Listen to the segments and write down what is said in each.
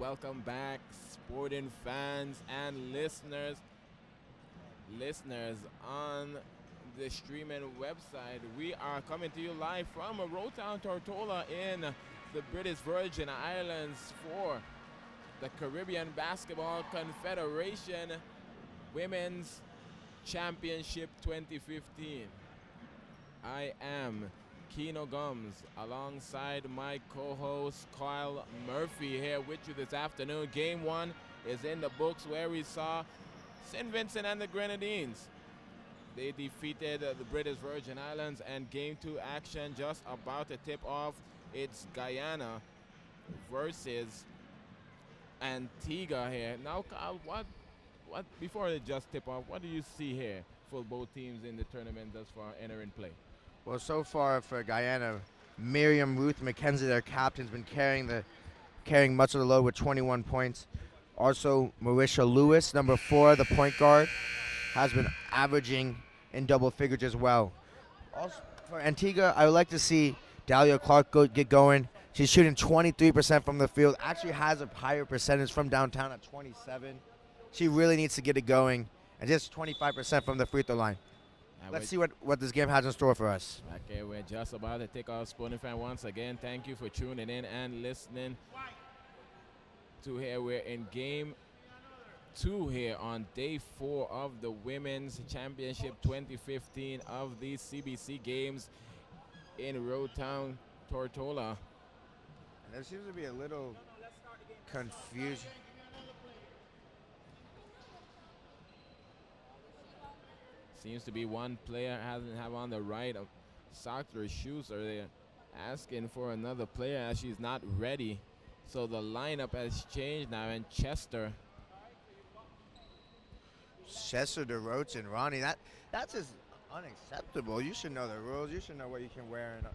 welcome back, sporting fans and listeners on the streaming website. We are coming to you live from Rotown, Tortola in the British Virgin Islands for the Caribbean Basketball Confederation Women's Championship 2015. I am Keno Gums alongside my co-host Kyle Murphy here with you this afternoon. Game 1 is in the books where we saw St. Vincent and the Grenadines. They defeated the British Virgin Islands, and Game 2 action just about to tip off. It's Guyana versus Antigua here. Now, Kyle, what before they just tip off, what do you see here for both teams in the tournament thus far entering play? Well, so far for Guyana, Ruth McKenzie, their captain, has been carrying much of the load with 21 points. Also, Marisha Lewis, number 4, the point guard, has been averaging in double figures as well. Also, for Antigua, I would like to see Dahlia Clark get going. She's shooting 23% from the field, actually has a higher percentage from downtown at 27. She really needs to get it going, and just 25% from the free throw line. Let's see what this game has in store for us. Okay, we're just about to take our sporting fan once again. Thank you for tuning in and listening to here. We're in Game 2 here on Day 4 of the Women's Championship 2015 of these CBC games in Rotown, Tortola. And there seems to be a little confusion. Seems to be one player hasn't have on the right of socks or shoes, or they're asking for another player as she's not ready. So the lineup has changed now, and Chester DeRoche and Ronnie, that's just unacceptable. You should know the rules. You should know what you can wear and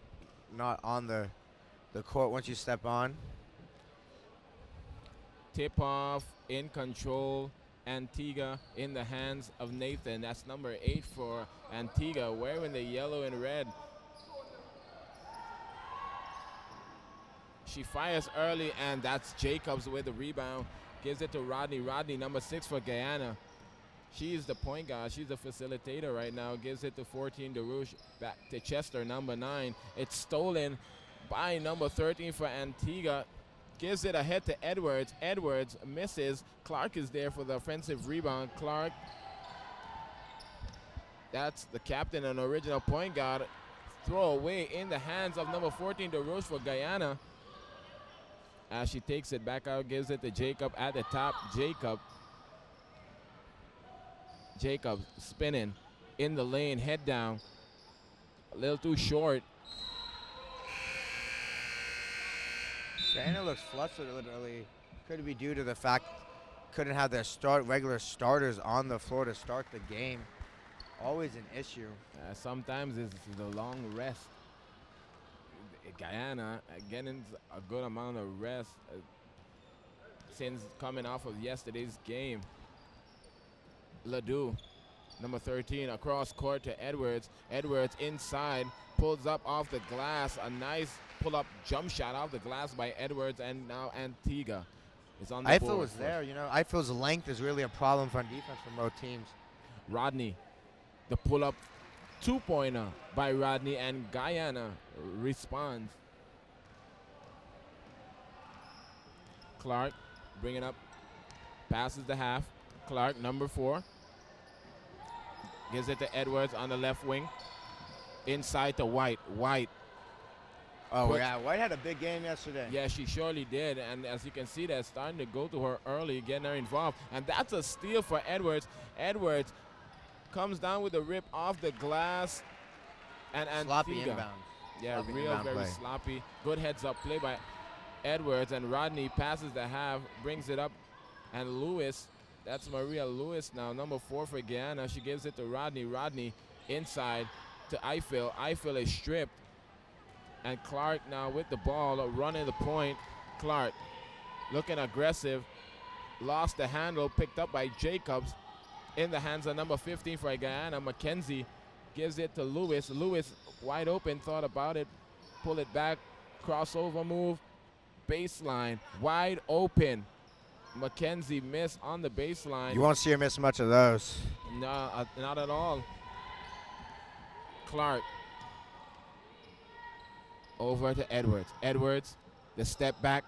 not on the court once you step on. Tip off in control. Antigua in the hands of Nathan. That's number 8 for Antigua, wearing the yellow and red. She fires early, and that's Jacobs with the rebound. Gives it to Rodney. Rodney, number 6 for Guyana. She's the point guard. She's the facilitator right now. Gives it to 14, DeRouche. Back to Chester, number 9. It's stolen by number 13 for Antigua. Gives it ahead to Edwards. Edwards misses. Clark is there for the offensive rebound. Clark, that's the captain and original point guard. Throw away in the hands of number 14, DeRouche for Guyana. As she takes it back out, gives it to Jacob at the top. Jacob spinning in the lane, head down. A little too short. Guyana looks flustered literally. Could be due to the fact couldn't have their regular starters on the floor to start the game. Always an issue. Sometimes it's the long rest. Guyana getting a good amount of rest since coming off of yesterday's game. Ledoux, number 13, across court to Edwards. Edwards inside, pulls up off the glass. A nice pull-up jump shot off the glass by Edwards, and now Antigua is on the board. Eiffel was there, you know. Eiffel's length is really a problem for defense for both teams. Rodney, the pull-up two-pointer by Rodney, and Guyana responds. Clark bringing up, passes the half. Clark, number 4, gives it to Edwards on the left wing. Inside to White. Oh, yeah, White had a big game yesterday. Yeah, she surely did, and as you can see, they're starting to go to her early, getting her involved, and that's a steal for Edwards. Edwards comes down with a rip off the glass, and sloppy Antigua. inbound. Yeah, sloppy very play. sloppy. Good heads-up play by Edwards, and Rodney passes the half, brings it up, and Lewis, that's Maria Lewis now, number 4 for Guyana. She gives it to Rodney. Rodney inside to Eiffel. Eiffel is stripped. And Clark now with the ball, running the point. Clark looking aggressive. Lost the handle, picked up by Jacobs. In the hands of number 15 for Guyana. McKenzie gives it to Lewis. Lewis wide open, thought about it. Pull it back, crossover move. Baseline, wide open. Mackenzie missed on the baseline. You won't see her miss much of those. No, not at all. Clark. Over to Edwards. Edwards, the step back.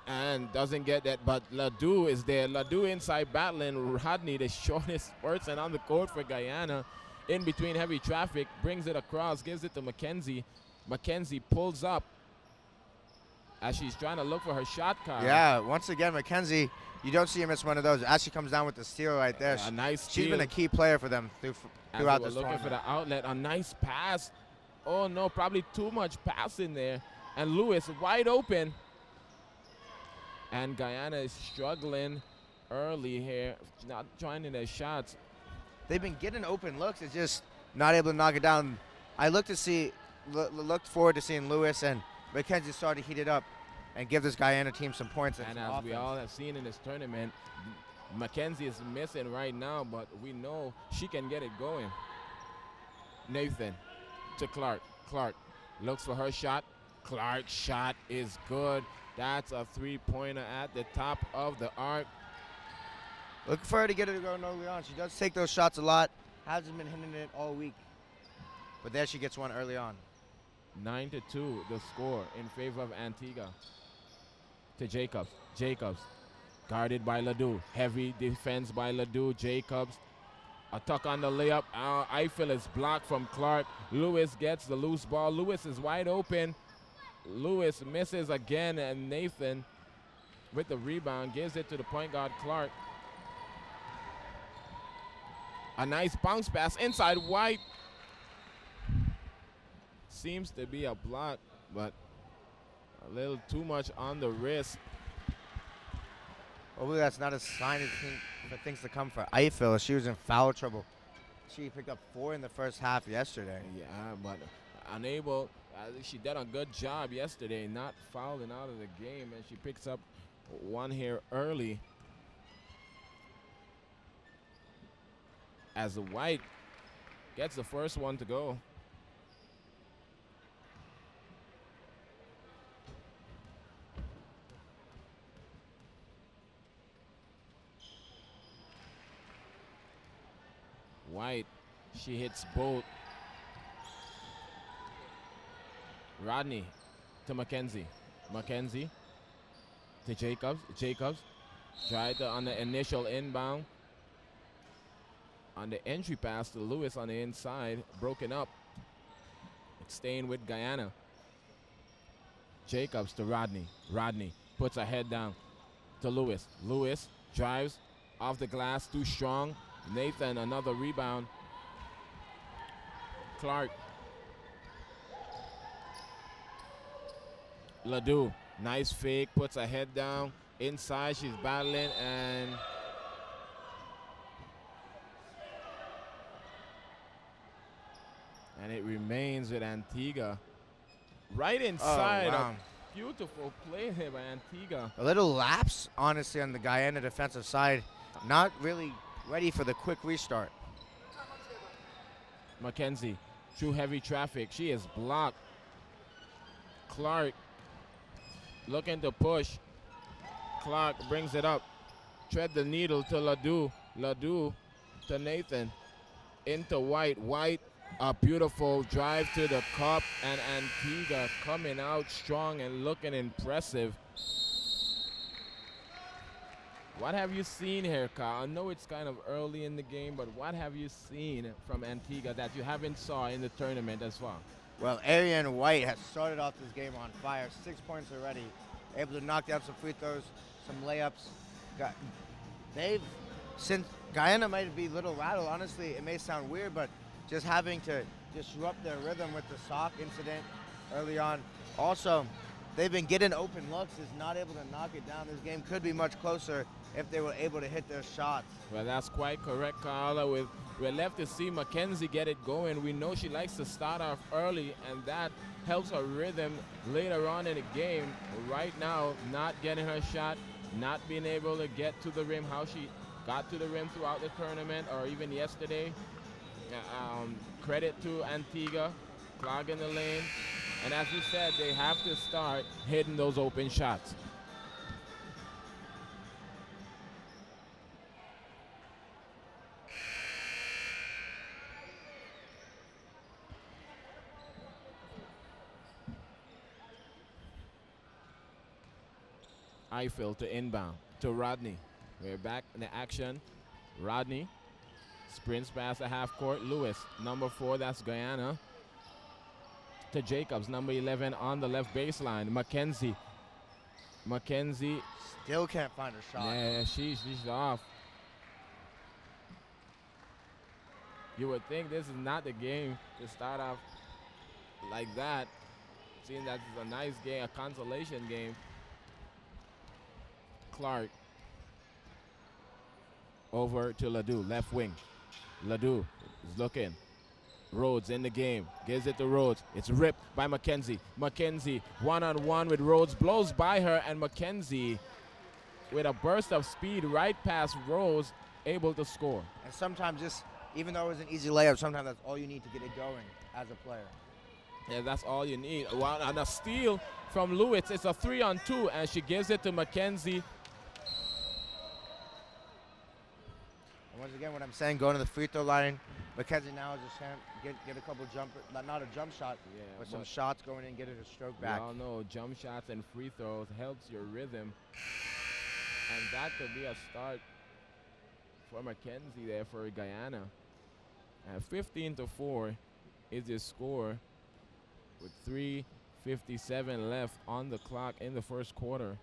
And doesn't get that, but Ledoux is there. Ledoux inside battling Rodney, the shortest person on the court for Guyana. In between heavy traffic, brings it across, gives it to Mackenzie. Mackenzie pulls up as she's trying to look for her shot card. Yeah, once again, Mackenzie, you don't see her miss one of those. As she comes down with the steal right there. A nice steal. She's been a key player for them throughout this looking tournament. for the outlet. A nice pass. Oh, no, probably too much pass in there. And Lewis wide open. And Guyana is struggling early here, not finding their shots. They've been getting open looks. It's just not able to knock it down. I looked forward to seeing Lewis and Mackenzie start to heat it up and give this Guyana team some points. And as we all have seen in this tournament, Mackenzie is missing right now, but we know she can get it going. Nathan to Clark. Clark looks for her shot. Clark's shot is good. That's a three-pointer at the top of the arc. Looking for her to get it going early on. She does take those shots a lot. Hasn't been hitting it all week. But there she gets one early on. 9-2 the score in favor of Antigua. To Jacobs. Jacobs guarded by Ledoux. Heavy defense by Ledoux. Jacobs. A tuck on the layup. Eiffel is blocked from Clark. Lewis gets the loose ball. Lewis is wide open. Lewis misses again, and Nathan with the rebound gives it to the point guard Clark. A nice bounce pass inside White. Seems to be a block, but a little too much on the wrist. Hopefully that's not a sign of things to come for Eiffel. She was in foul trouble. She picked up 4 in the first half yesterday. Yeah, but unable. She did a good job yesterday not fouling out of the game, and she picks up one here early. As the White gets the first one to go. White, she hits both. Rodney to Mackenzie. Mackenzie to Jacobs. Jacobs tried to, on the initial inbound. On the entry pass to Lewis on the inside, broken up. It's staying with Guyana. Jacobs to Rodney. Rodney puts her head down to Lewis. Lewis drives off the glass, too strong. Nathan, another rebound. Clark. Ledoux, nice fake, puts her head down. Inside, she's battling, and it remains with Antigua. Right inside, wow. A beautiful play here by Antigua. A little lapse, honestly, on the Guyana defensive side. Not really ready for the quick restart. Mackenzie, through heavy traffic. She is blocked. Clark looking to push. Clark brings it up. Tread the needle to Ledoux. Ledoux to Nathan. Into White. White, a beautiful drive to the cup, and Antigua coming out strong and looking impressive. What have you seen here, Kyle? I know it's kind of early in the game, but what have you seen from Antigua that you haven't saw in the tournament as far? Well, Ariane White has started off this game on fire. 6 points already. Able to knock down some free throws, some layups. Since Guyana might be a little rattled, honestly, it may sound weird, but just having to disrupt their rhythm with the sock incident early on. Also, they've been getting open looks, is not able to knock it down. This game could be much closer if they were able to hit their shots. Well, that's quite correct, Carla. We're left to see Mackenzie get it going. We know she likes to start off early, and that helps her rhythm later on in the game. Right now, not getting her shot, not being able to get to the rim, how she got to the rim throughout the tournament or even yesterday. Credit to Antigua, clogging the lane. And as you said, they have to start hitting those open shots. Eiffel to inbound to Rodney. We're back in the action. Rodney sprints past the half court. Lewis, number 4, that's Guyana. To Jacobs, number 11 on the left baseline. Mackenzie. Still can't find a shot. Yeah, she's off. You would think this is not the game to start off like that. Seeing that it's a nice game, a consolation game. Clark over to Ledoux, left wing. Ledoux is looking. Rhodes in the game, gives it to Rhodes. It's ripped by Mackenzie. Mackenzie one-on-one with Rhodes, blows by her, and Mackenzie with a burst of speed right past Rhodes, able to score. And sometimes just, even though it was an easy layup, sometimes that's all you need to get it going as a player. Yeah, that's all you need. And a steal from Lewis. It's a 3-on-2, and she gives it to Mackenzie. And once again, what I'm saying, going to the free throw line, Mackenzie now is just get a couple not a jump shot, Yeah, but some shots going in, get it a stroke back. We all know jump shots and free throws helps your rhythm. And that could be a start for Mackenzie there for Guyana. 15-4 is the score with 3:57 left on the clock in the first quarter.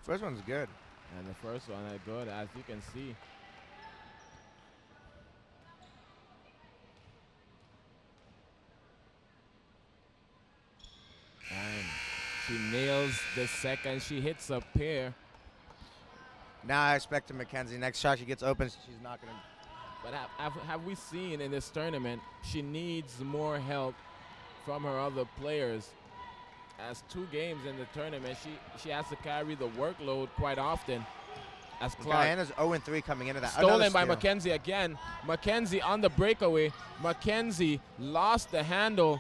First one's good. And the first one is good, as you can see. And she nails the second. She hits a pair. Now I expect Mackenzie, next shot she gets open, she's not going to. But have we seen in this tournament, she needs more help from her other players. As 2 games in the tournament, she has to carry the workload quite often. As Clark. Guyana's 0-3 coming into that. Stolen by Mackenzie again. Mackenzie on the breakaway. Mackenzie lost the handle.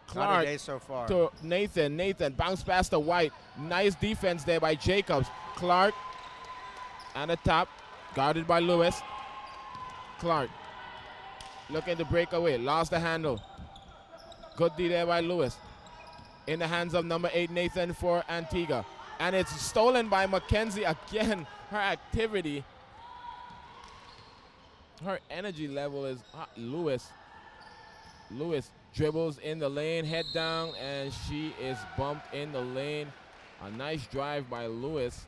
Clark day so far. To Nathan. Nathan bounced past the White. Nice defense there by Jacobs. Clark on the top, guarded by Lewis. Clark looking to break away. Lost the handle. Good D there by Lewis. In the hands of number 8, Nathan for Antigua. And it's stolen by Mackenzie again. Her activity, her energy level is hot. Lewis dribbles in the lane, head down, and she is bumped in the lane. A nice drive by Lewis.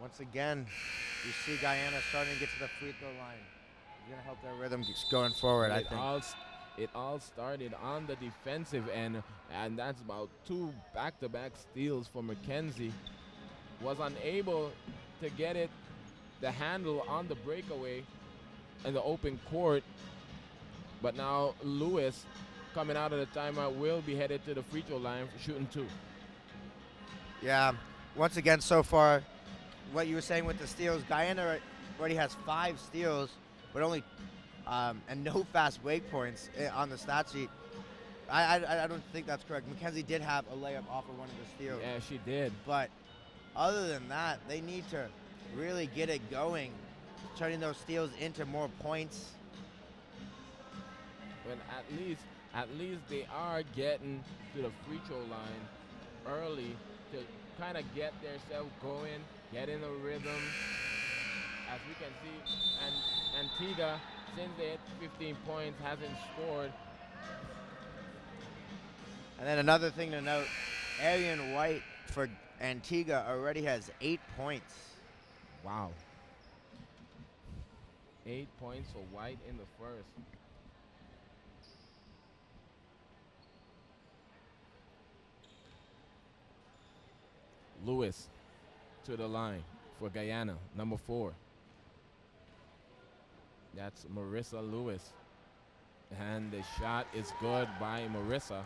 Once again, you see Guyana starting to get to the free throw line. It's going to help their rhythm going forward, I think. It all started on the defensive end, and that's about 2 back-to-back steals for Mackenzie. Was unable to get the handle on the breakaway in the open court, but now Lewis, coming out of the timeout, will be headed to the free throw line for shooting 2. Yeah, once again, so far, what you were saying with the steals, Guyana already has 5 steals, but only and no fast break points on the stat sheet. I don't think that's correct. Mackenzie did have a layup off of one of the steals. Yeah, she did. But other than that, they need to really get it going, turning those steals into more points. But at least they are getting to the free throw line early to kind of get themselves going, get in a rhythm. As we can see, and Antigua, since they hit 15 points, hasn't scored. And then another thing to note, Arian White for Antigua already has 8 points. Wow. 8 points for White in the first. Lewis to the line for Guyana, number 4. That's Marissa Lewis. And the shot is good by Marissa.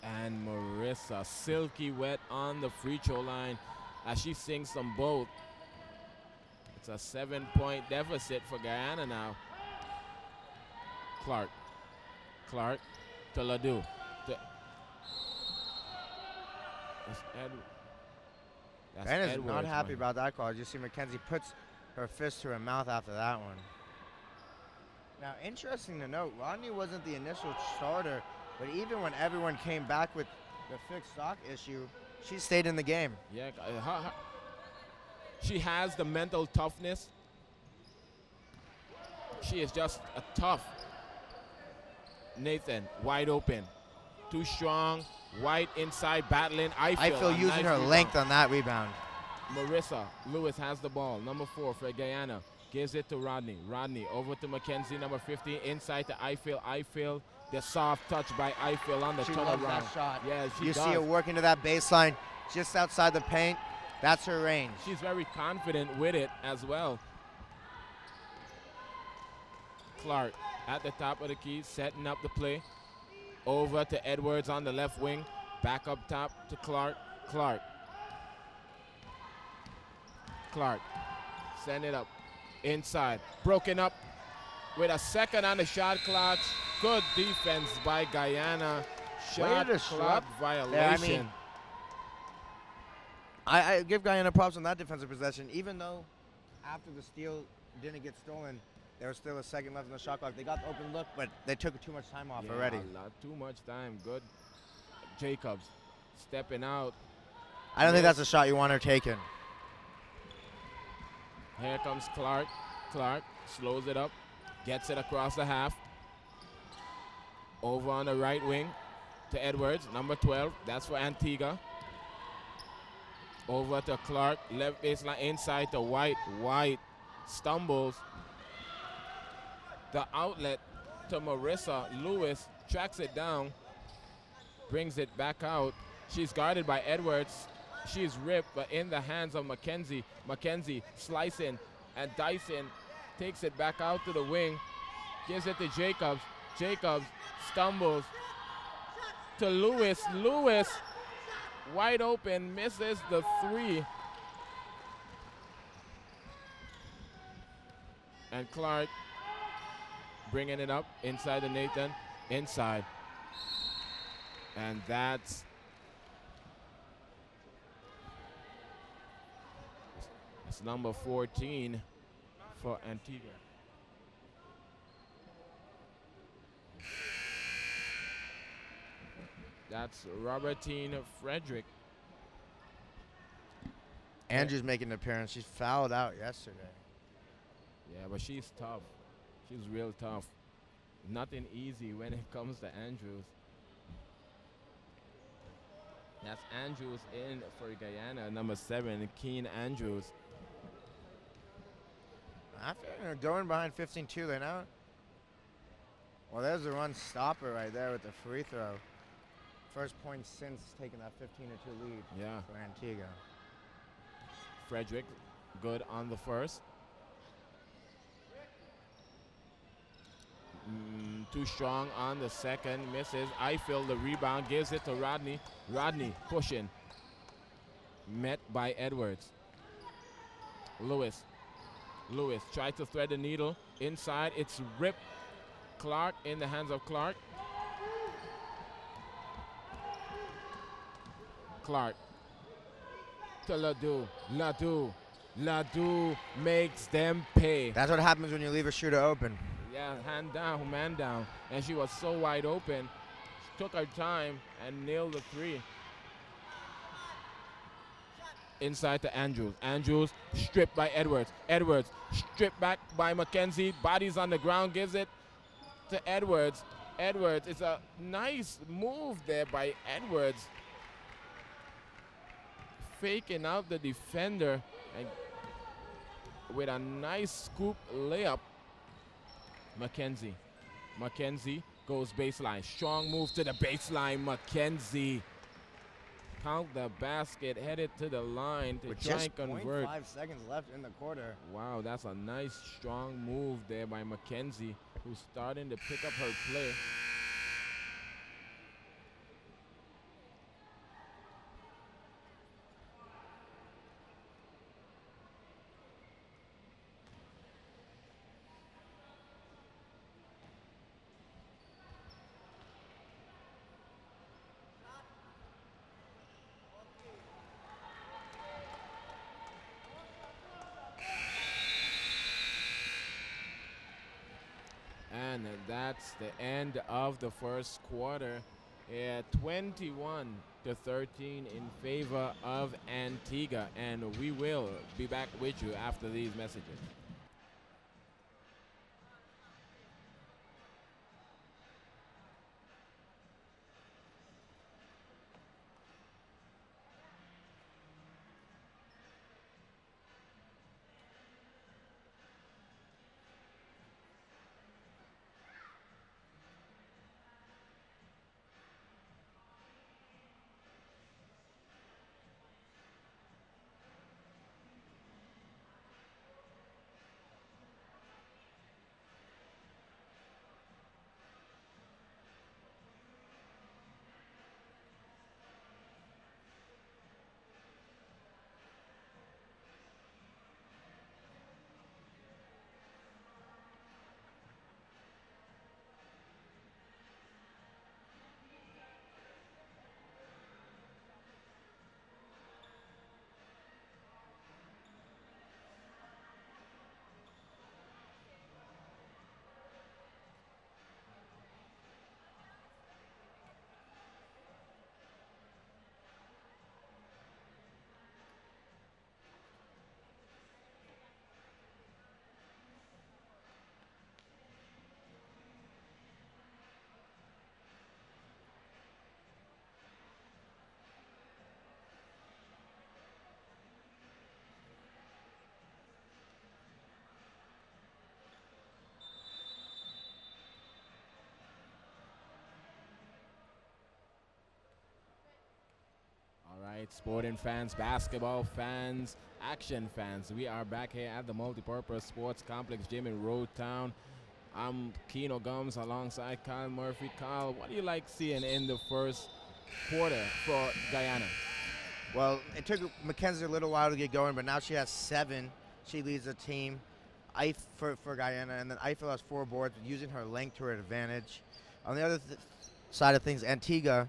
And Marissa, silky wet on the free throw line as she sinks them both. It's a 7-point deficit for Guyana now. Clark to Ledoux. Guyana's Edwards, not happy man. about that call. You see Mackenzie puts her fist to her mouth after that one. Now, interesting to note, Rodney wasn't the initial starter, but even when everyone came back with the fixed stock issue, she stayed in the game. Yeah, she has the mental toughness. She is just a tough. Nathan, wide open. Too strong. White inside, battling. I feel using her length on that rebound. Marissa Lewis has the ball. Number 4 for Guyana. Gives it to Rodney. Rodney over to Mackenzie, number 15. Inside to Eiffel. The soft touch by Eiffel on the She turnaround. loves that shot. Yeah, she You does. see her working to that baseline just outside the paint. That's her range. She's very confident with it as well. Clark at the top of the key, setting up the play. Over to Edwards on the left wing. Back up top to Clark. Clark. Send it up. Inside. Broken up with a second on the shot clock. Good defense by Guyana. Shot clock violation. Yeah, I mean, I give Guyana props on that defensive possession. Even though after the steal didn't get stolen, there was still a second left in the shot clock. They got the open look, but they took too much time off already. Too much time. Good. Jacobs stepping out. I don't think that's a shot you want her taking. Here comes Clark. Clark slows it up. Gets it across the half. Over on the right wing to Edwards, number 12. That's for Antigua. Over to Clark. Left baseline inside to White. White stumbles. The outlet to Marissa Lewis. Tracks it down. Brings it back out. She's guarded by Edwards. She's ripped, but in the hands of Mackenzie. Mackenzie slicing and dicing. Takes it back out to the wing. Gives it to Jacobs. Jacobs stumbles to Lewis. Lewis wide open, misses the 3. And Clark bringing it up inside to Nathan. Inside. And that's number 14 for Antigua. That's Robertine Frederick. Andrew's making an appearance. She's fouled out yesterday. Yeah, but she's tough. She's real tough. Nothing easy when it comes to Andrews. That's Andrews in for Guyana, number 7, Keen Andrews. After going behind 15-2, they're now. Well, there's the run stopper right there with the free throw. First point since taking that 15-2 lead for Antigua. Frederick, good on the first. Too strong on the second, misses. Eiffel the rebound, gives it to Rodney. Rodney pushing. Met by Edwards. Lewis tried to thread the needle. Inside, it's ripped. Clark in the hands of Clark. Clark to Ledoux. Ledoux makes them pay. That's what happens when you leave a shooter open. Yeah, hand down, man down. And she was so wide open. She took her time and nailed the 3. Inside to Andrews. Andrews stripped by Edwards. Edwards stripped back by Mackenzie. Bodies on the ground, gives it to Edwards. Edwards, it's a nice move there by Edwards. Faking out the defender and with a nice scoop layup. Mackenzie goes baseline. Strong move to the baseline. Mackenzie. Count the basket, headed to the line to with try just and convert. 0.5 seconds left in the quarter. Wow, that's a nice strong move there by Mackenzie, who's starting to pick up her play. And that's the end of the first quarter. 21-13 in favor of Antigua. And we will be back with you after these messages. Right, sporting fans, basketball fans, action fans. We are back here at the Multipurpose Sports Complex Gym in Road Town. I'm Keno Gums alongside Kyle Murphy. Kyle, what do you like seeing in the first quarter for Guyana? Well, it took Mackenzie a little while to get going, but now she has 7. She leads the team for Guyana, and then Eiffel has 4 boards, using her length to her advantage. On the other side of things, Antigua,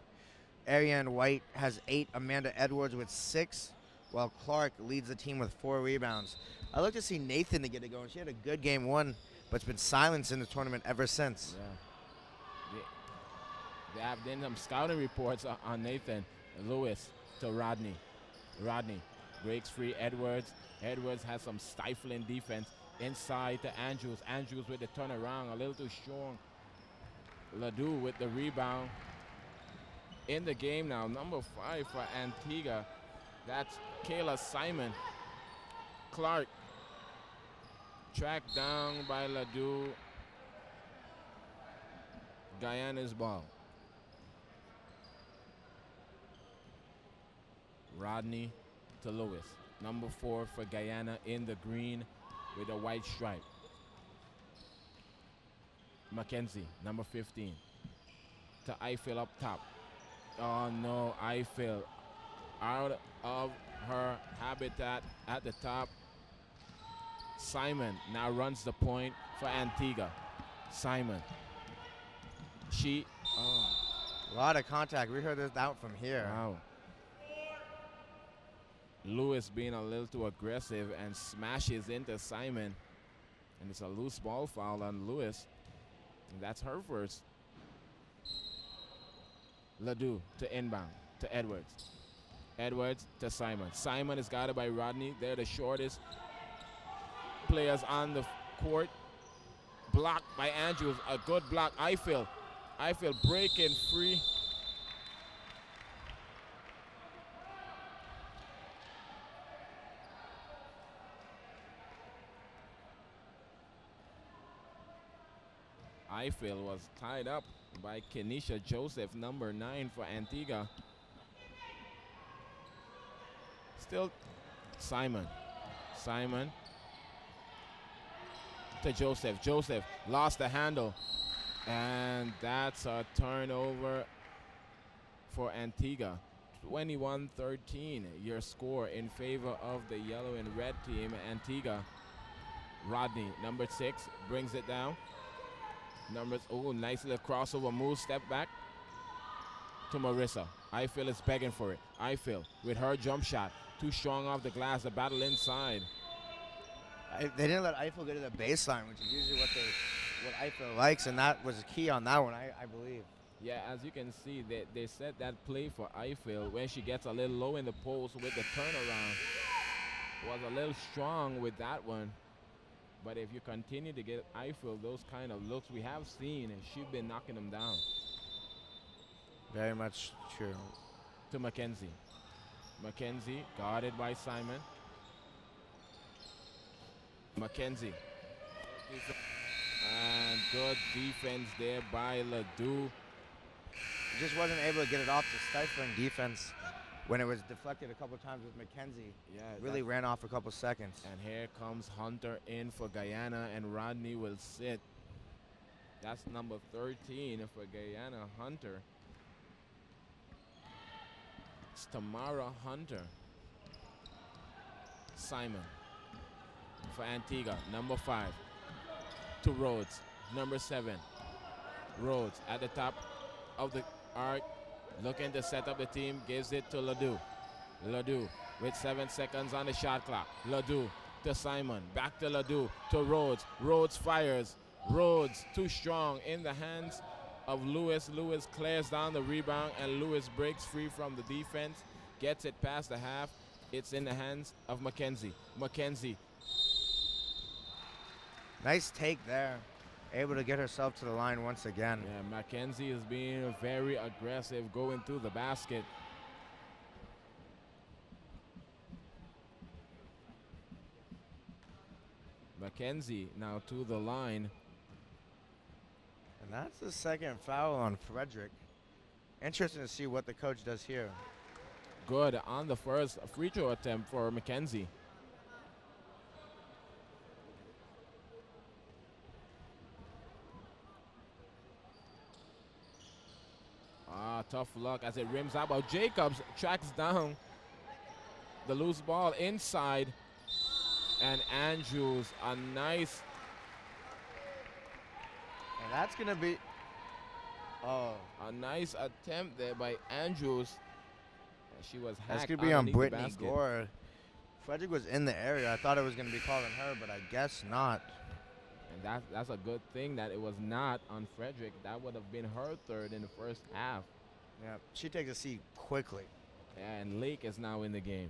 Ariane White has 8, Amanda Edwards with 6, while Clark leads the team with 4 rebounds. I look to see Nathan to get it going. She had a good game 1, but it's been silenced in the tournament ever since. Yeah. They have been some scouting reports on Nathan. Lewis to Rodney. Rodney breaks free Edwards. Edwards has some stifling defense inside to Andrews. Andrews with the turnaround, a little too strong. Ledoux with the rebound. In the game now, number 5 for Antigua. That's Kayla Simon. Clark tracked down by Ledoux. Guyana's ball. Rodney to Lewis. Number 4 for Guyana in the green with a white stripe. Mackenzie, number 15. To Eiffel up top. Oh no, Eiffel out of her habitat at the top. Simon now runs the point for Antigua. Simon. A lot of contact. We heard this out from here. Wow. Lewis being a little too aggressive and smashes into Simon. And it's a loose ball foul on Lewis. And that's her first. Ledoux to inbound to Edwards. Edwards to Simon. Simon is guarded by Rodney. They're the shortest players on the court. Blocked by Andrews. A good block. Eiffel breaking free. Eiffel was tied up by Kenisha Joseph, number 9 for Antigua. Still Simon. Simon to Joseph. Joseph lost the handle. And that's a turnover for Antigua. 21-13, your score in favor of the yellow and red team, Antigua. Rodney, number 6, brings it down. Nice little crossover move, step back to Marissa. Eiffel is begging for it. Eiffel with her jump shot. Too strong off the glass, the battle inside. They didn't let Eiffel get to the baseline, which is usually what they what Eiffel likes, and that was key on that one, I believe. Yeah, as you can see, they set that play for Eiffel when she gets a little low in the post with the turnaround. Was a little strong with that one. But if you continue to get Eiffel those kind of looks we have seen, she's been knocking them down. Very much true. To Mackenzie. Mackenzie guarded by Simon. Mackenzie. And good defense there by Ledoux. Just wasn't able to get it off the stifling defense when it was deflected a couple times with Mackenzie. Yeah, really ran off a couple seconds. And here comes Hunter in for Guyana, and Rodney will sit. That's number 13 for Guyana, Hunter. It's Tamara Hunter. Simon for Antigua, number 5. To Rhodes, number 7. Rhodes at the top of the arc, looking to set up the team, gives it to Ledoux. Ledoux with 7 seconds on the shot clock. Ledoux to Simon, back to Ledoux, to Rhodes. Rhodes fires. Rhodes too strong in the hands of Lewis. Lewis clears down the rebound, and Lewis breaks free from the defense, gets it past the half. It's in the hands of Mackenzie. Mackenzie. Nice take there. Able to get herself to the line once again. Yeah, Mackenzie is being very aggressive going through the basket. Mackenzie now to the line. And that's the second foul on Frederick. Interesting to see what the coach does here. Good on the first free throw attempt for Mackenzie. Tough luck as it rims out, but Jacobs tracks down the loose ball inside, and Andrews a nice. And that's gonna be, a nice attempt there by Andrews. And she was hacked. That's gonna be on Brittany Gore. Frederick was in the area. I thought it was gonna be calling her, but I guess not. And that's a good thing that it was not on Frederick. That would have been her third in the first half. Yeah, she takes a seat quickly. And Lake is now in the game.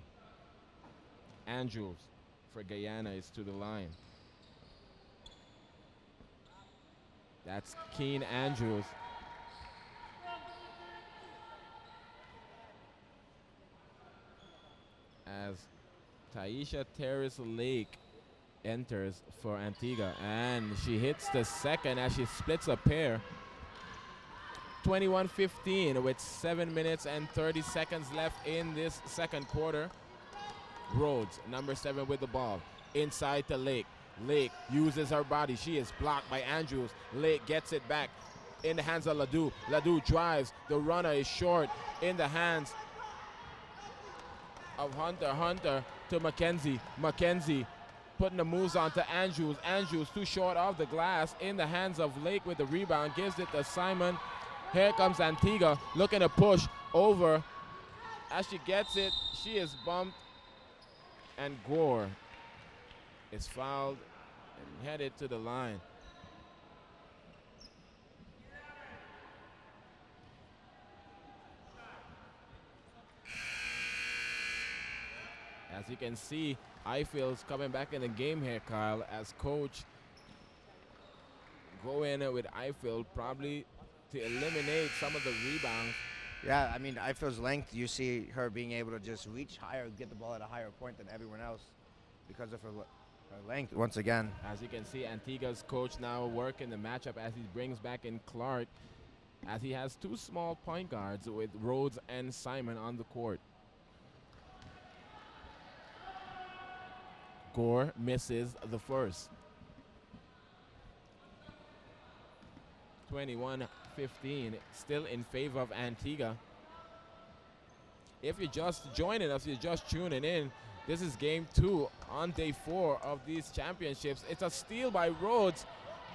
Andrews for Guyana is to the line. That's Keen Andrews. As Taisha Terrace Lake enters for Antigua, and she hits the second as she splits a pair. 21-15 with 7 minutes and 30 seconds left in this second quarter. Rhodes, number 7 with the ball. Inside to Lake. Lake uses her body. She is blocked by Andrews. Lake gets it back in the hands of Ledoux. Ledoux drives. The runner is short in the hands of Hunter. Hunter to Mackenzie. Mackenzie putting the moves on to Andrews. Andrews too short off the glass in the hands of Lake with the rebound. Gives it to Simon. Here comes Antigua looking to push over. As she gets it, she is bumped, and Gore is fouled and headed to the line. As you can see, Eiffel's coming back in the game here, Kyle, as coach go in with Eiffel probably to eliminate some of the rebounds. Yeah, I mean, Eiffel's length, you see her being able to just reach higher, get the ball at a higher point than everyone else because of her length, once again. As you can see, Antigua's coach now working the matchup as he brings back in Clark, as he has 2 small point guards with Rhodes and Simon on the court. Gore misses the first. 21-15, still in favor of Antigua. If you're just joining us, you're just tuning in, this is game 2 on day 4 of these championships. It's a steal by Rhodes.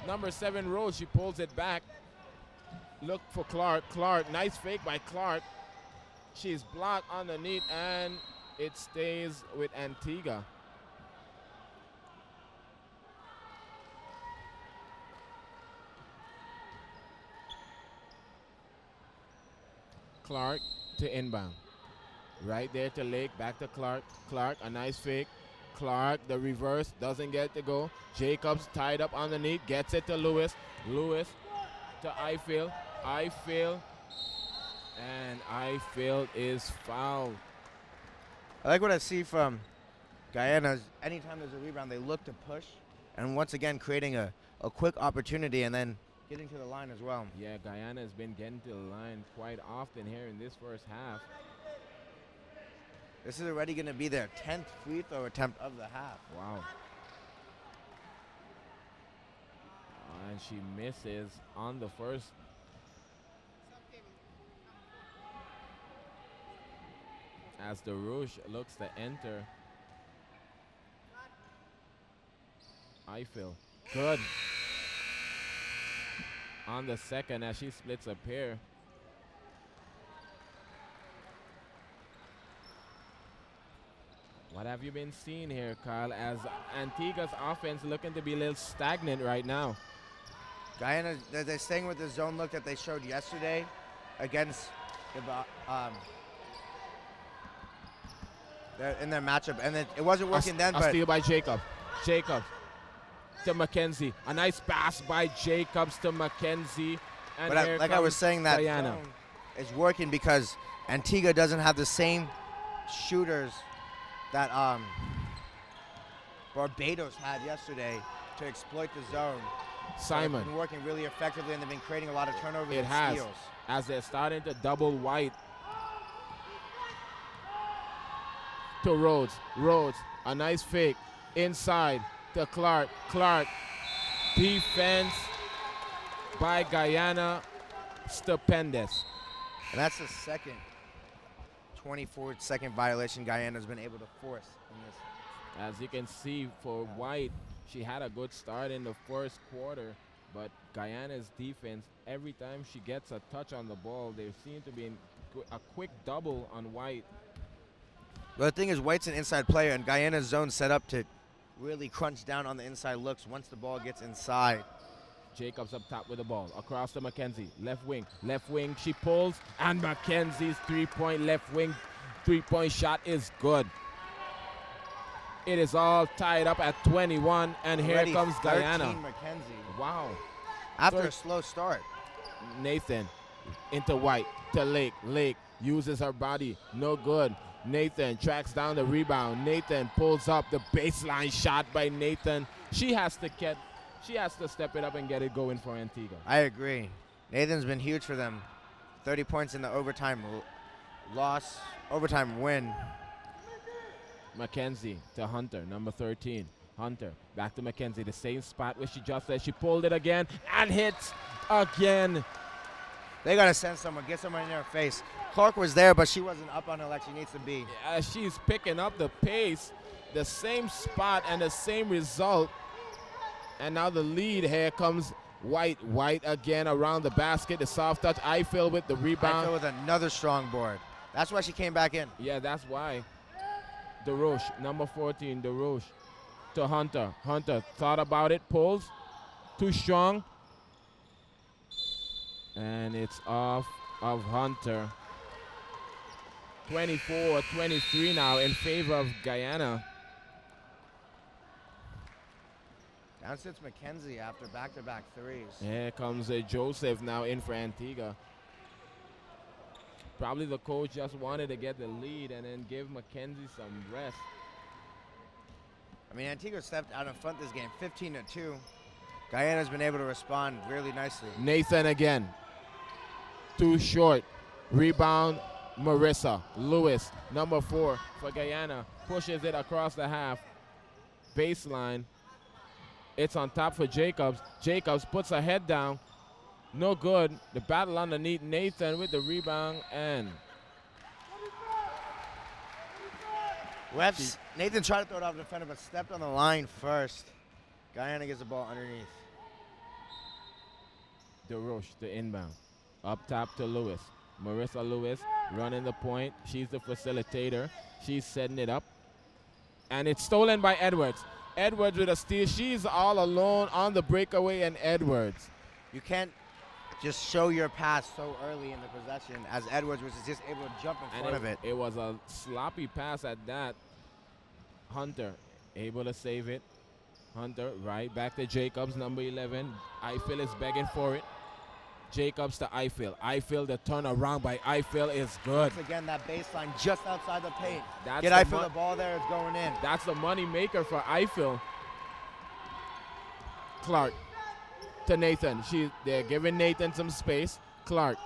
Number 7 Rhodes, she pulls it back. Look for Clark. Clark, nice fake by Clark. She's blocked underneath, and it stays with Antigua. Clark to inbound. Right there to Lake, back to Clark. Clark, a nice fake. Clark, the reverse, doesn't get to go. Jacobs tied up underneath, gets it to Lewis. Lewis to Ifield. Ifield, and Ifield is fouled. I like what I see from Guyana. Anytime there's a rebound, they look to push, and once again creating a quick opportunity and then getting to the line as well. Yeah, Guyana has been getting to the line quite often here in this first half. This is already going to be their 10th free throw attempt of the half. Wow. And she misses on the first. As the Rouge looks to enter. Ifield, good. On the second as she splits a pair. What have you been seeing here, Kyle, as Antigua's offense looking to be a little stagnant right now? Guyana, they're staying with the zone look that they showed yesterday against in their matchup, and it wasn't working then. A but steal by Jacobs. Jacobs to McKenzie. A nice pass by Jacobs to McKenzie. And but like I was saying, that Guyana zone is working because Antigua doesn't have the same shooters that Barbados had yesterday to exploit the zone. Simon. It's been working really effectively, and they've been creating a lot of turnovers It and has, steals. as they're starting to double White. To Rhodes. Rhodes, a nice fake. Inside to Clark. Clark. Defense by Guyana. Stupendous. And that's the second 24-second violation Guyana's been able to force in this. As you can see for White, she had a good start in the first quarter, but Guyana's defense, every time she gets a touch on the ball, they seem to be in a quick double on White. Well, the thing is, White's an inside player, and Guyana's zone set up to really crunch down on the inside looks once the ball gets inside. Jacobs up top with the ball, across to McKenzie, left wing, she pulls, and McKenzie's left wing three-point shot is good. It is all tied up at 21, and already here comes Guyana. McKenzie. Wow. After a slow start. Nathan into White, to Lake. Lake uses her body, no good. Nathan tracks down the rebound. Nathan pulls up the baseline shot by Nathan. She has to step it up and get it going for Antigua. I agree. Nathan's been huge for them. 30 points in the overtime win. McKenzie to Hunter, number 13. Hunter back to McKenzie, the same spot where she just said. She pulled it again and hits again. They got to send someone, get someone in their face. Clark was there, but she wasn't up on her like she needs to be. She's picking up the pace, the same spot and the same result. And now the lead. Here comes White. White again around the basket. The soft touch. Ifield with the rebound. Ifield with another strong board. That's why she came back in. Yeah, that's why. DeRoche, number 14, DeRoche to Hunter. Hunter thought about it, pulls. Too strong. And it's off of Hunter. 24-23 now in favor of Guyana. Down sits McKenzie after back-to-back threes. Here comes Joseph now in for Antigua. Probably the coach just wanted to get the lead and then give McKenzie some rest. I mean, Antigua stepped out in front this game, 15-2. Guyana's been able to respond really nicely. Nathan again. Too short. Rebound, Marissa. Lewis, number 4 for Guyana. Pushes it across the half. Baseline. It's on top for Jacobs. Jacobs puts her head down. No good. The battle underneath. Nathan with the rebound and Nathan tried to throw it off the defender, but stepped on the line first. Guyana gets the ball underneath. DeRoche, the inbound. Up top to Lewis. Marissa Lewis running the point. She's the facilitator. She's setting it up. And it's stolen by Edwards. Edwards with a steal. She's all alone on the breakaway, and Edwards. You can't just show your pass so early in the possession, as Edwards was just able to jump in front of it. It was a sloppy pass at that. Hunter able to save it. Hunter right back to Jacobs, number 11. Eiffel is begging for it. Jacobs to Eiffel. Eiffel, the turn around by Eiffel is good. Once again, that baseline just outside the paint. That's Get Eiffel the ball there, it's going in. That's the money maker for Eiffel. Clark to Nathan. They're giving Nathan some space. Clark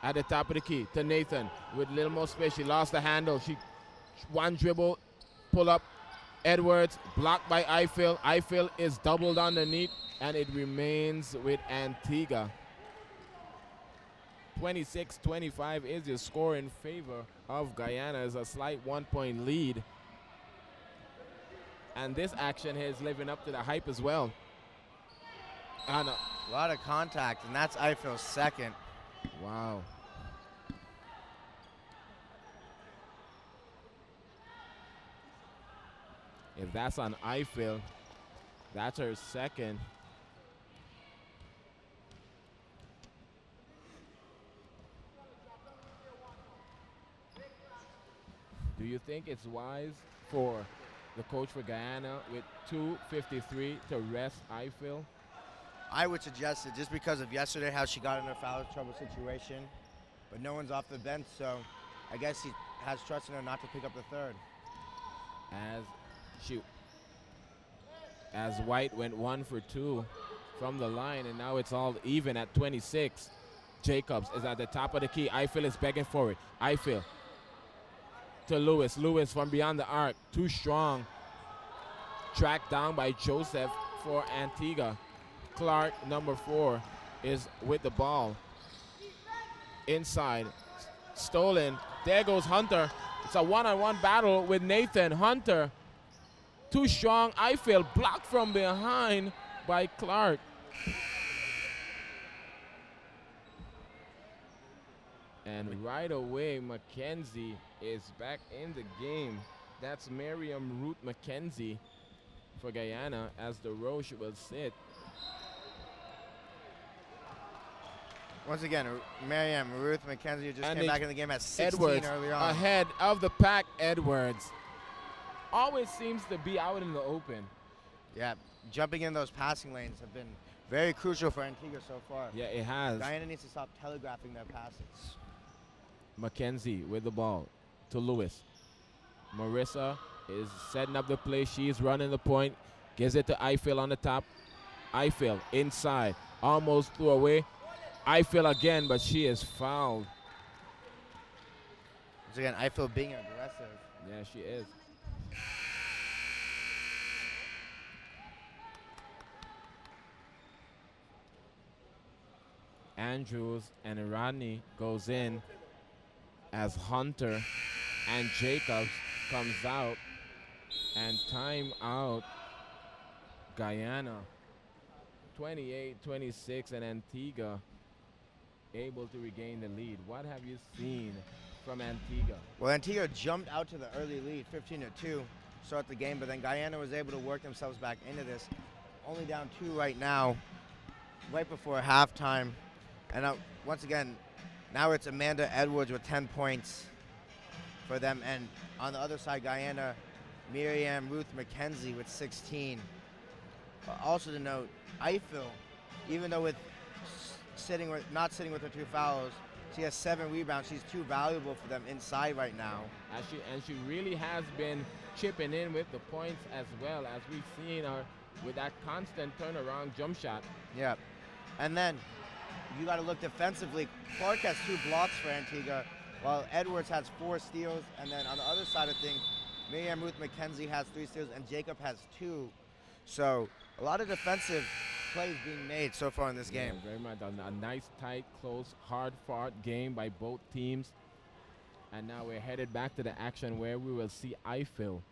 at the top of the key to Nathan with a little more space. She lost the handle. One dribble, pull up. Edwards blocked by Eiffel. Eiffel is doubled underneath, and it remains with Antigua. 26-25 is your score in favor of Guyana. It's a slight 1-point lead. And this action is living up to the hype as well. A lot of contact, and that's Eiffel's second. Wow. If that's on Eiffel, that's her second. Do you think it's wise for the coach for Guyana with 2:53 to rest Eiffel? I would suggest it just because of yesterday, how she got in a foul trouble situation. But no one's off the bench, so I guess he has trust in her not to pick up the third. As White went 1 for 2 from the line, and now it's all even at 26. Jacobs is at the top of the key. Eiffel is begging for it. Eiffel to Lewis. Lewis from beyond the arc. Too strong. Tracked down by Joseph for Antigua. Clark, number 4, is with the ball. Inside. Stolen. There goes Hunter. It's a one-on-one battle with Nathan. Hunter. Too strong. Eiffel blocked from behind by Clark. And right away, Mackenzie is back in the game. That's Miriam Ruth Mackenzie for Guyana as the Roche will sit. Once again, Miriam Ruth Mackenzie just came back in the game at 16 Edwards earlier on. Ahead of the pack, Edwards. Always seems to be out in the open. Yeah, jumping in those passing lanes have been very crucial for Antigua so far. Yeah, it has. Guyana needs to stop telegraphing their passes. Mackenzie with the ball to Lewis. Marissa is setting up the play. She's running the point. Gives it to Eiffel on the top. Eiffel inside. Almost threw away. Eiffel again, but she is fouled. Once again, Eiffel being aggressive. Yeah, she is. Andrews and Rodney goes in as Hunter and Jacobs comes out, and time out Guyana. 28-26 and Antigua able to regain the lead. What have you seen from Antigua? Well, Antigua jumped out to the early lead, 15-2, start the game, but then Guyana was able to work themselves back into this. Only down 2 right now, right before halftime. And once again, now it's Amanda Edwards with 10 points for them. And on the other side, Guyana, Miriam Ruth Mackenzie with 16. Also to note, Eiffel, even though not sitting with her 2 fouls, she has 7 rebounds. She's too valuable for them inside right now. And she really has been chipping in with the points as well, as we've seen her with that constant turnaround jump shot. Yeah. And then you got to look defensively. Clark has 2 blocks for Antigua, while Edwards has 4 steals. And then on the other side of things, Miriam Ruth Mackenzie has 3 steals, and Jacob has 2. So a lot of defensive plays being made so far in this game. Yeah, very much. A nice, tight, close, hard-fought game by both teams. And now we're headed back to the action where we will see Eiffel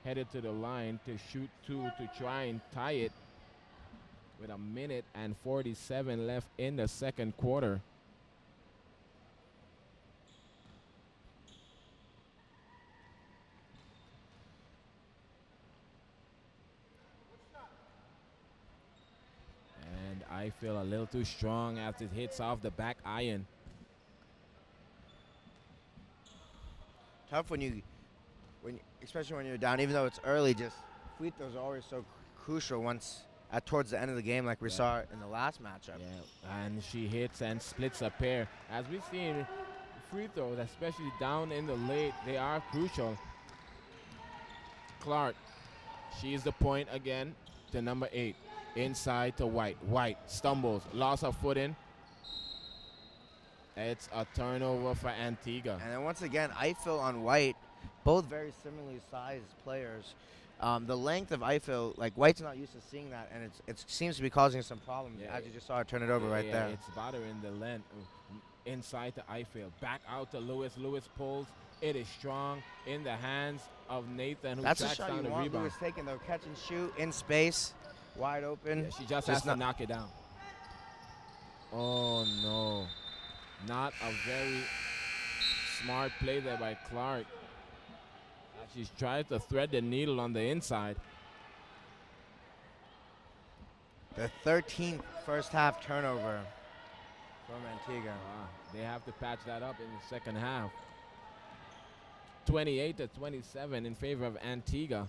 headed to the line to shoot 2 to try and tie it with 1:47 left in the second quarter. And I feel a little too strong as it hits off the back iron. Tough especially when you're down, even though it's early, just free throws are always so crucial towards the end of the game, like we saw in the last matchup. Yeah, and she hits and splits a pair. As we've seen, free throws, especially down in the late, they are crucial. Clark, she's the point again to number 8. Inside to White. White stumbles, lost her footing. It's a turnover for Antigua. And then once again, Eiffel on White, both very similarly sized players. The length of Eiffel, like White's not used to seeing that, and it seems to be causing some problems, as you just saw her turn it over right there. It's bothering the length. Inside to Eiffel, back out to Lewis. Lewis pulls. It is strong in the hands of Nathan, who tracks down the rebound. Lewis taking the catch and shoot in space, wide open. Yeah, she just has to knock it down. Oh no, not a very smart play there by Clark. She's trying to thread the needle on the inside. The 13th first half turnover from Antigua. Wow. They have to patch that up in the second half. 28-27 in favor of Antigua.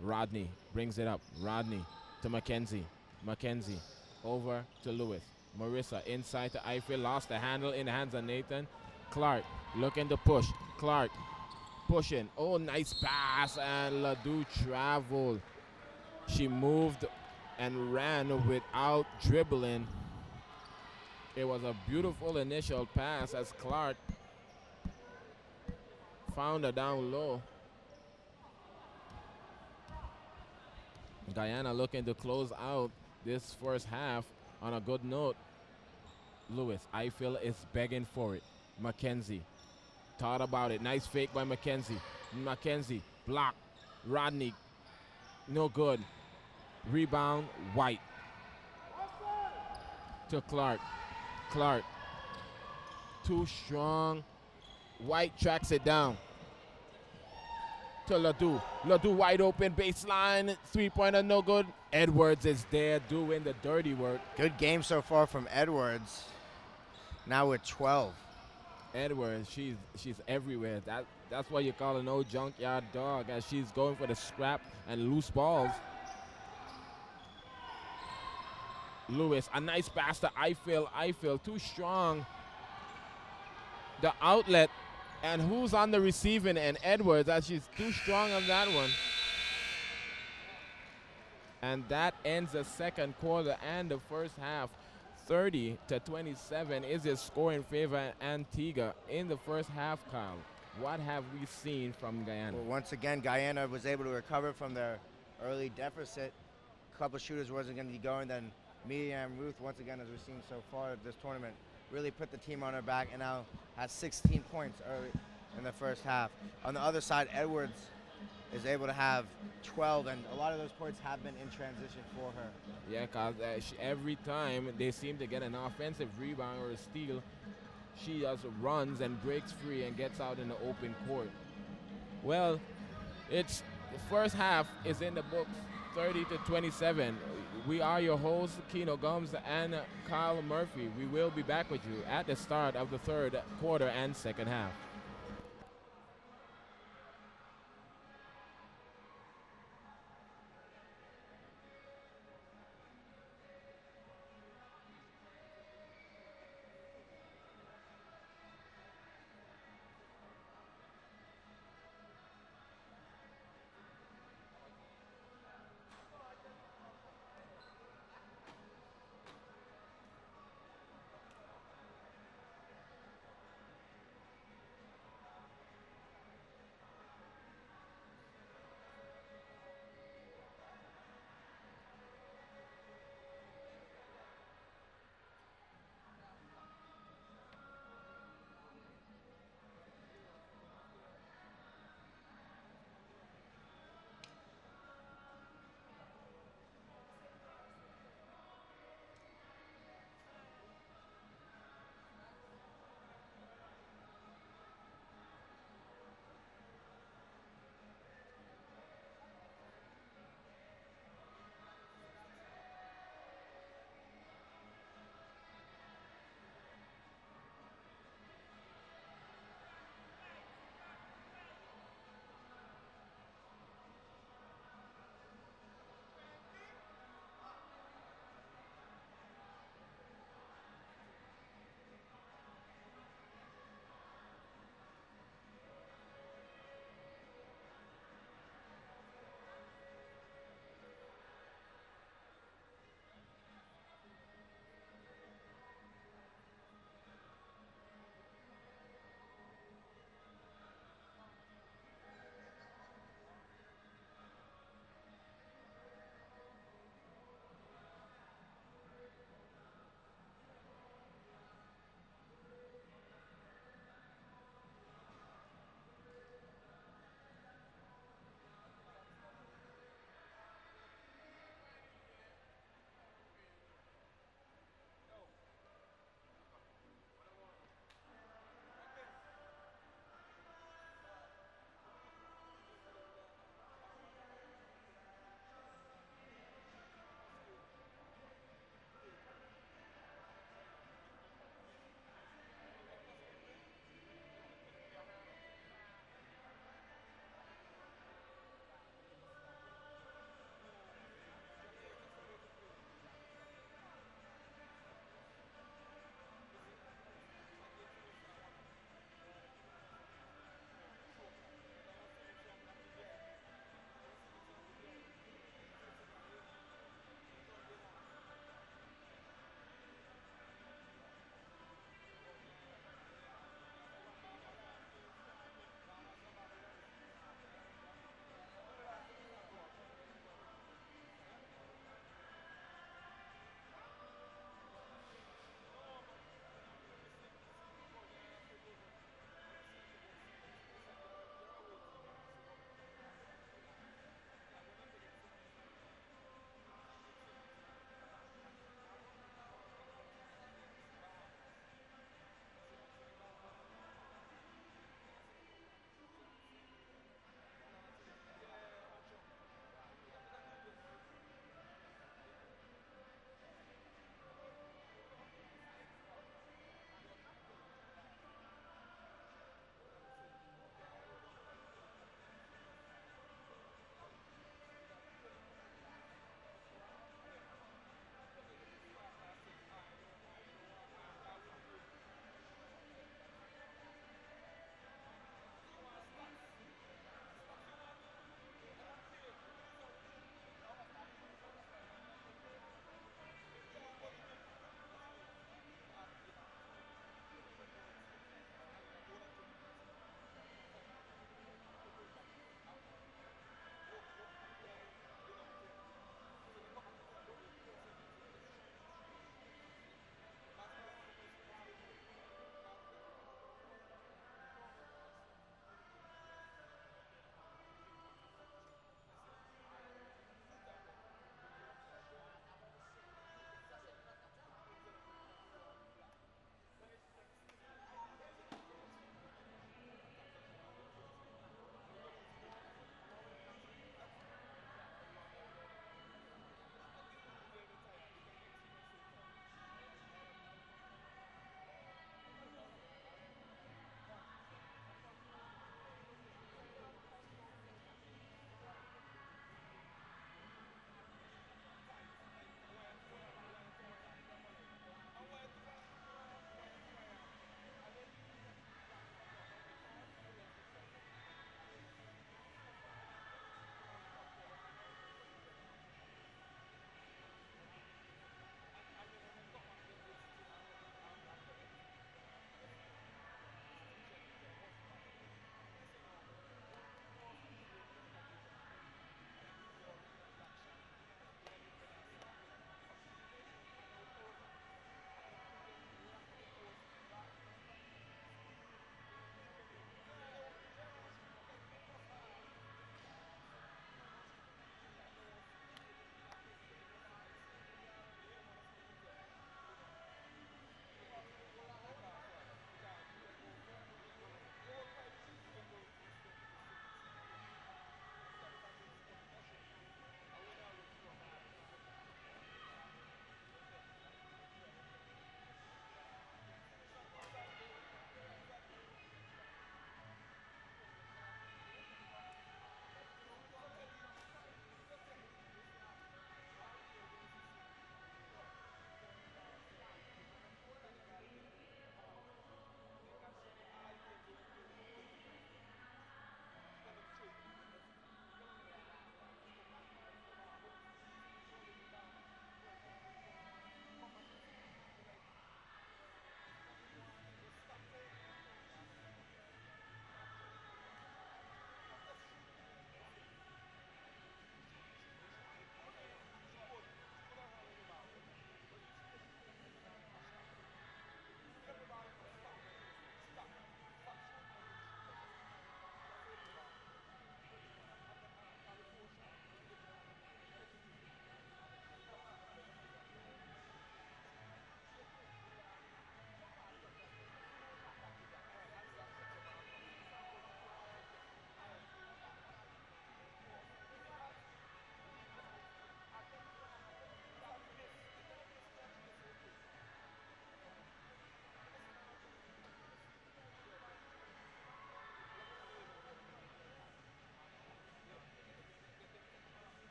Rodney brings it up. Rodney to Mackenzie. Mackenzie over to Lewis. Marissa inside to Eiffel. Lost the handle in the hands of Nathan. Clark looking to push. Clark pushing. Oh, nice pass. And Ledoux traveled. She moved and ran without dribbling. It was a beautiful initial pass as Clark found her down low. Guyana looking to close out this first half on a good note. Lewis, Eiffel is begging for it. Mackenzie thought about it. Nice fake by Mackenzie. Mackenzie block. Rodney, no good. Rebound, White. To Clark. Clark, too strong. White tracks it down. To Ledoux. Ledoux wide open, baseline, three-pointer, no good. Edwards is there doing the dirty work. Good game so far from Edwards. Now with 12. Edwards, she's everywhere. That's why you call an old junkyard dog, as she's going for the scrap and loose balls. Lewis, a nice pass to Eiffel. Eiffel, too strong. The outlet, and who's on the receiving end? Edwards, as she's too strong on that one. And that ends the second quarter and the first half. 30-27 is the score in favor of Antigua in the first half, Kyle. What have we seen from Guyana? Well, once again, Guyana was able to recover from their early deficit. A couple shooters wasn't going to be going. Then Mira and Ruth, once again, as we've seen so far this tournament, really put the team on her back and now has 16 points early in the first half. On the other side, Edwards is able to have 12, and a lot of those points have been in transition for her. Yeah, because every time they seem to get an offensive rebound or a steal, she just runs and breaks free and gets out in the open court. Well, it's the first half is in the books, 30-27. We are your hosts, Keno Gums and Kyle Murphy. We will be back with you at the start of the third quarter and second half.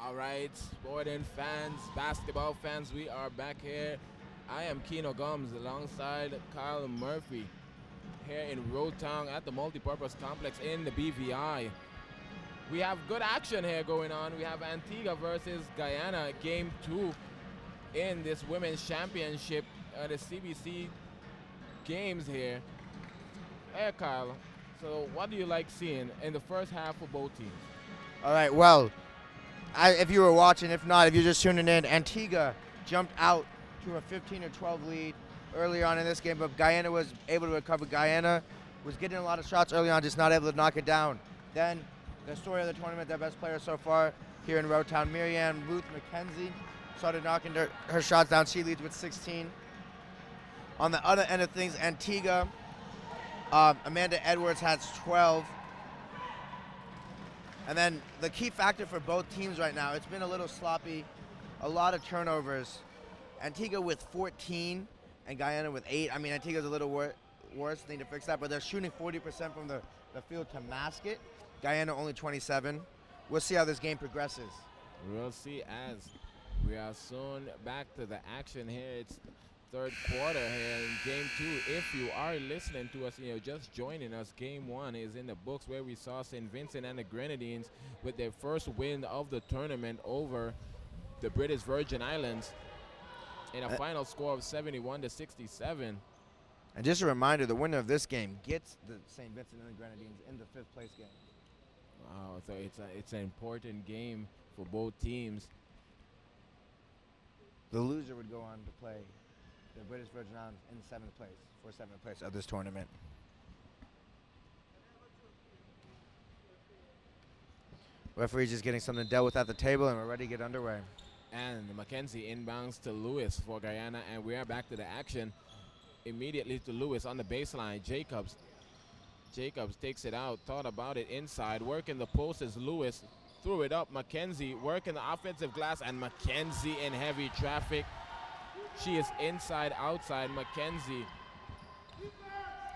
All right, sporting fans, basketball fans, we are back here. I am Keno Gums alongside Kyle Murphy here in Rotown at the Multipurpose Complex in the BVI. We have good action here going on. We have Antigua versus Guyana, game 2 in this Women's Championship, the CBC games here. Hey, Kyle, so what do you like seeing in the first half for both teams? All right, well, if you were watching, if not, if you're just tuning in, Antigua jumped out to a 15 or 12 lead early on in this game, but Guyana was able to recover. Guyana was getting a lot of shots early on, just not able to knock it down. Then the story of the tournament, their best player so far here in Rotown, Ruth McKenzie, started knocking her shots down. She leads with 16. On the other end of things, Antigua, Amanda Edwards has 12. And then the key factor for both teams right now, it's been a little sloppy, a lot of turnovers. Antigua with 14 and Guyana with 8. I mean, Antigua's a little worse, need to fix that, but they're shooting 40% from the field to mask it. Guyana only 27. We'll see how this game progresses. We'll see as we are soon back to the action here. It's third quarter here in game 2. If you are listening to us and you're just joining us, game 1 is in the books, where we saw St. Vincent and the Grenadines with their first win of the tournament over the British Virgin Islands in a final score of 71-67. And just a reminder, the winner of this game gets the St. Vincent and the Grenadines in the 5th place game. Wow, so it's an important game for both teams. The loser would go on to play the British Virgin Islands in 7th place, for 7th place of this tournament. Referee's just getting something dealt with at the table, and we're ready to get underway. And Mackenzie inbounds to Lewis for Guyana, and we are back to the action. Immediately to Lewis on the baseline. Jacobs takes it out, thought about it inside, working the post as Lewis threw it up. Mackenzie working the offensive glass, and Mackenzie in heavy traffic. She is inside, outside. Mackenzie.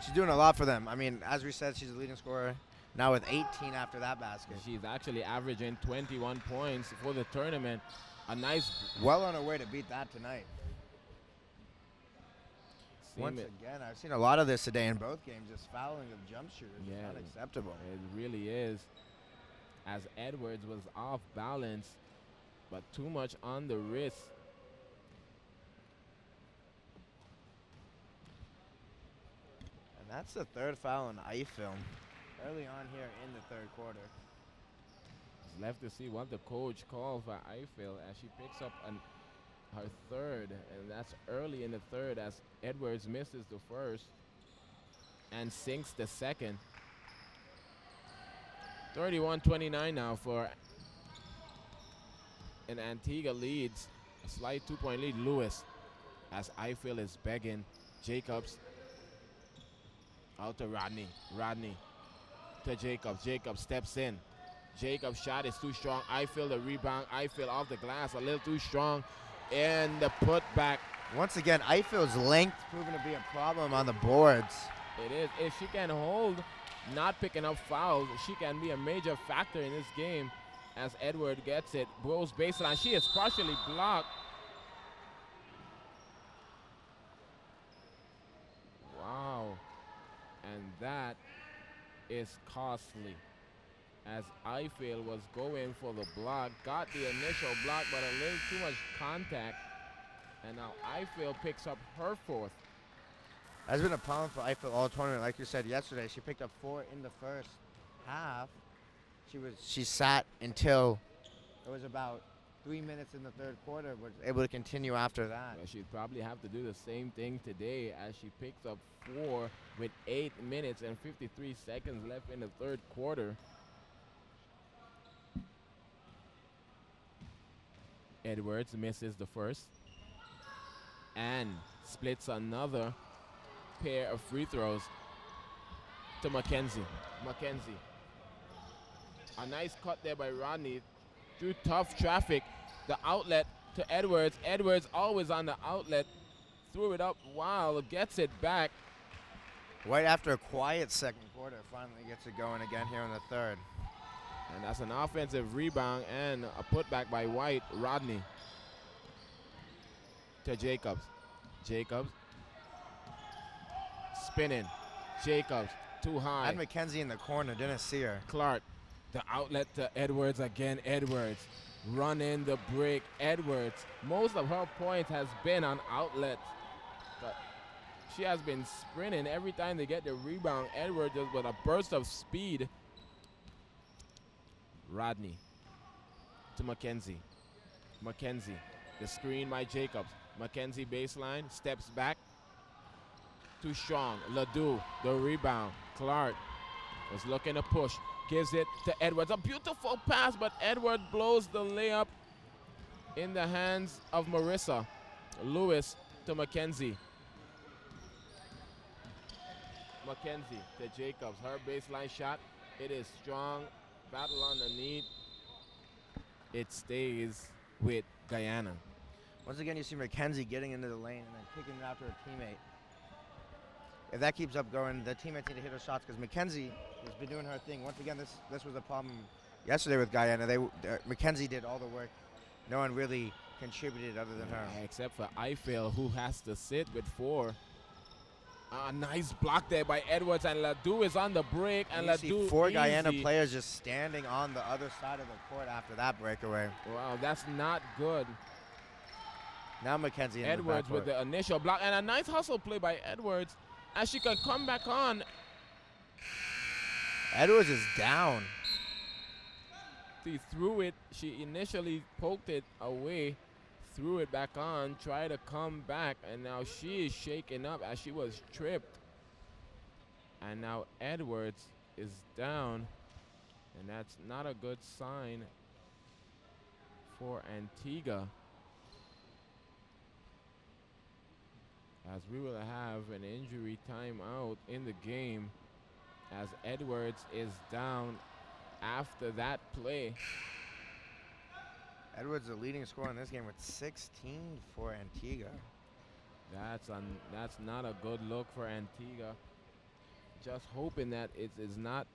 She's doing a lot for them. I mean, as we said, she's the leading scorer now with 18 after that basket. She's actually averaging 21 points for the tournament. A nice. Well on her way to beat that tonight. Once again, I've seen a lot of this today in both games, just fouling of jump shooters. Yeah, it's unacceptable. It really is. As Edwards was off balance, but too much on the wrist. And that's the 3rd foul on Eiffel early on here in the 3rd quarter. It's left to see what the coach calls for Eiffel as she picks up her 3rd, and that's early in the 3rd as Edwards misses the 1st and sinks the 2nd. 31-29 now for an Antigua leads. A slight 2-point lead. Lewis as Eiffel is begging. Jacobs out to Rodney. Rodney to Jacobs. Jacobs steps in. Jacobs' shot is too strong. Eiffel the rebound. Eiffel off the glass, a little too strong. And the putback. Once again, Eiffel's length proving to be a problem on the boards. It is. If she can hold, not picking up fouls, she can be a major factor in this game as Edward gets it. Rose baseline. She is partially blocked. Wow. And that is costly, as Eiffel was going for the block, got the initial block, but a little too much contact, and now Eiffel picks up her 4th. Has been a problem for Eiffel all tournament. Like you said yesterday, she picked up 4 in the 1st half. She sat until it was about 3 minutes in the 3rd quarter, was able to continue after that. Well, she'd probably have to do the same thing today as she picks up 4 with 8 minutes and 53 seconds left in the 3rd quarter. Edwards misses the 1st and splits another pair of free throws to Mackenzie. Mackenzie. A nice cut there by Rodney through tough traffic. The outlet to Edwards. Edwards always on the outlet. Threw it up. Wow, gets it back. Right after a quiet 2nd quarter, finally gets it going again here in the 3rd. And that's an offensive rebound and a putback by White. Rodney to Jacobs. Jacobs spinning. Jacobs too high. And McKenzie in the corner, didn't see her. Clark, the outlet to Edwards again. Edwards running the break. Edwards, most of her points has been on outlets, but she has been sprinting every time they get the rebound. Edwards just with a burst of speed. Rodney to McKenzie. McKenzie, the screen by Jacobs. McKenzie baseline, steps back. Too strong. Ledoux, the rebound. Clark was looking to push. Gives it to Edwards. A beautiful pass, but Edwards blows the layup in the hands of Marissa. Lewis to McKenzie. McKenzie to Jacobs. Her baseline shot. It is strong. Battle underneath. It stays with Guyana. Once again, you see McKenzie getting into the lane and then kicking it out to her teammate. If that keeps up going, the teammates need to hit her shots because McKenzie has been doing her thing. Once again, this was a problem yesterday with Guyana. McKenzie did all the work. No one really contributed other than her. Except for Eiffel, who has to sit with 4. Nice block there by Edwards, and Ledoux is on the break. And Ledoux, 4 Guyana players just standing on the other side of the court after that breakaway. Wow, that's not good. Now McKenzie Edwards with the initial block, and a nice hustle play by Edwards as she can come back on. Edwards is down. She threw it. She initially poked it away, threw it back on, tried to come back, and now she is shaken up as she was tripped. And now Edwards is down, and that's not a good sign for Antigua, as we will have an injury timeout in the game as Edwards is down after that play. Edwards the leading scorer in this game with 16 for Antigua. That's not a good look for Antigua. Just hoping that it is not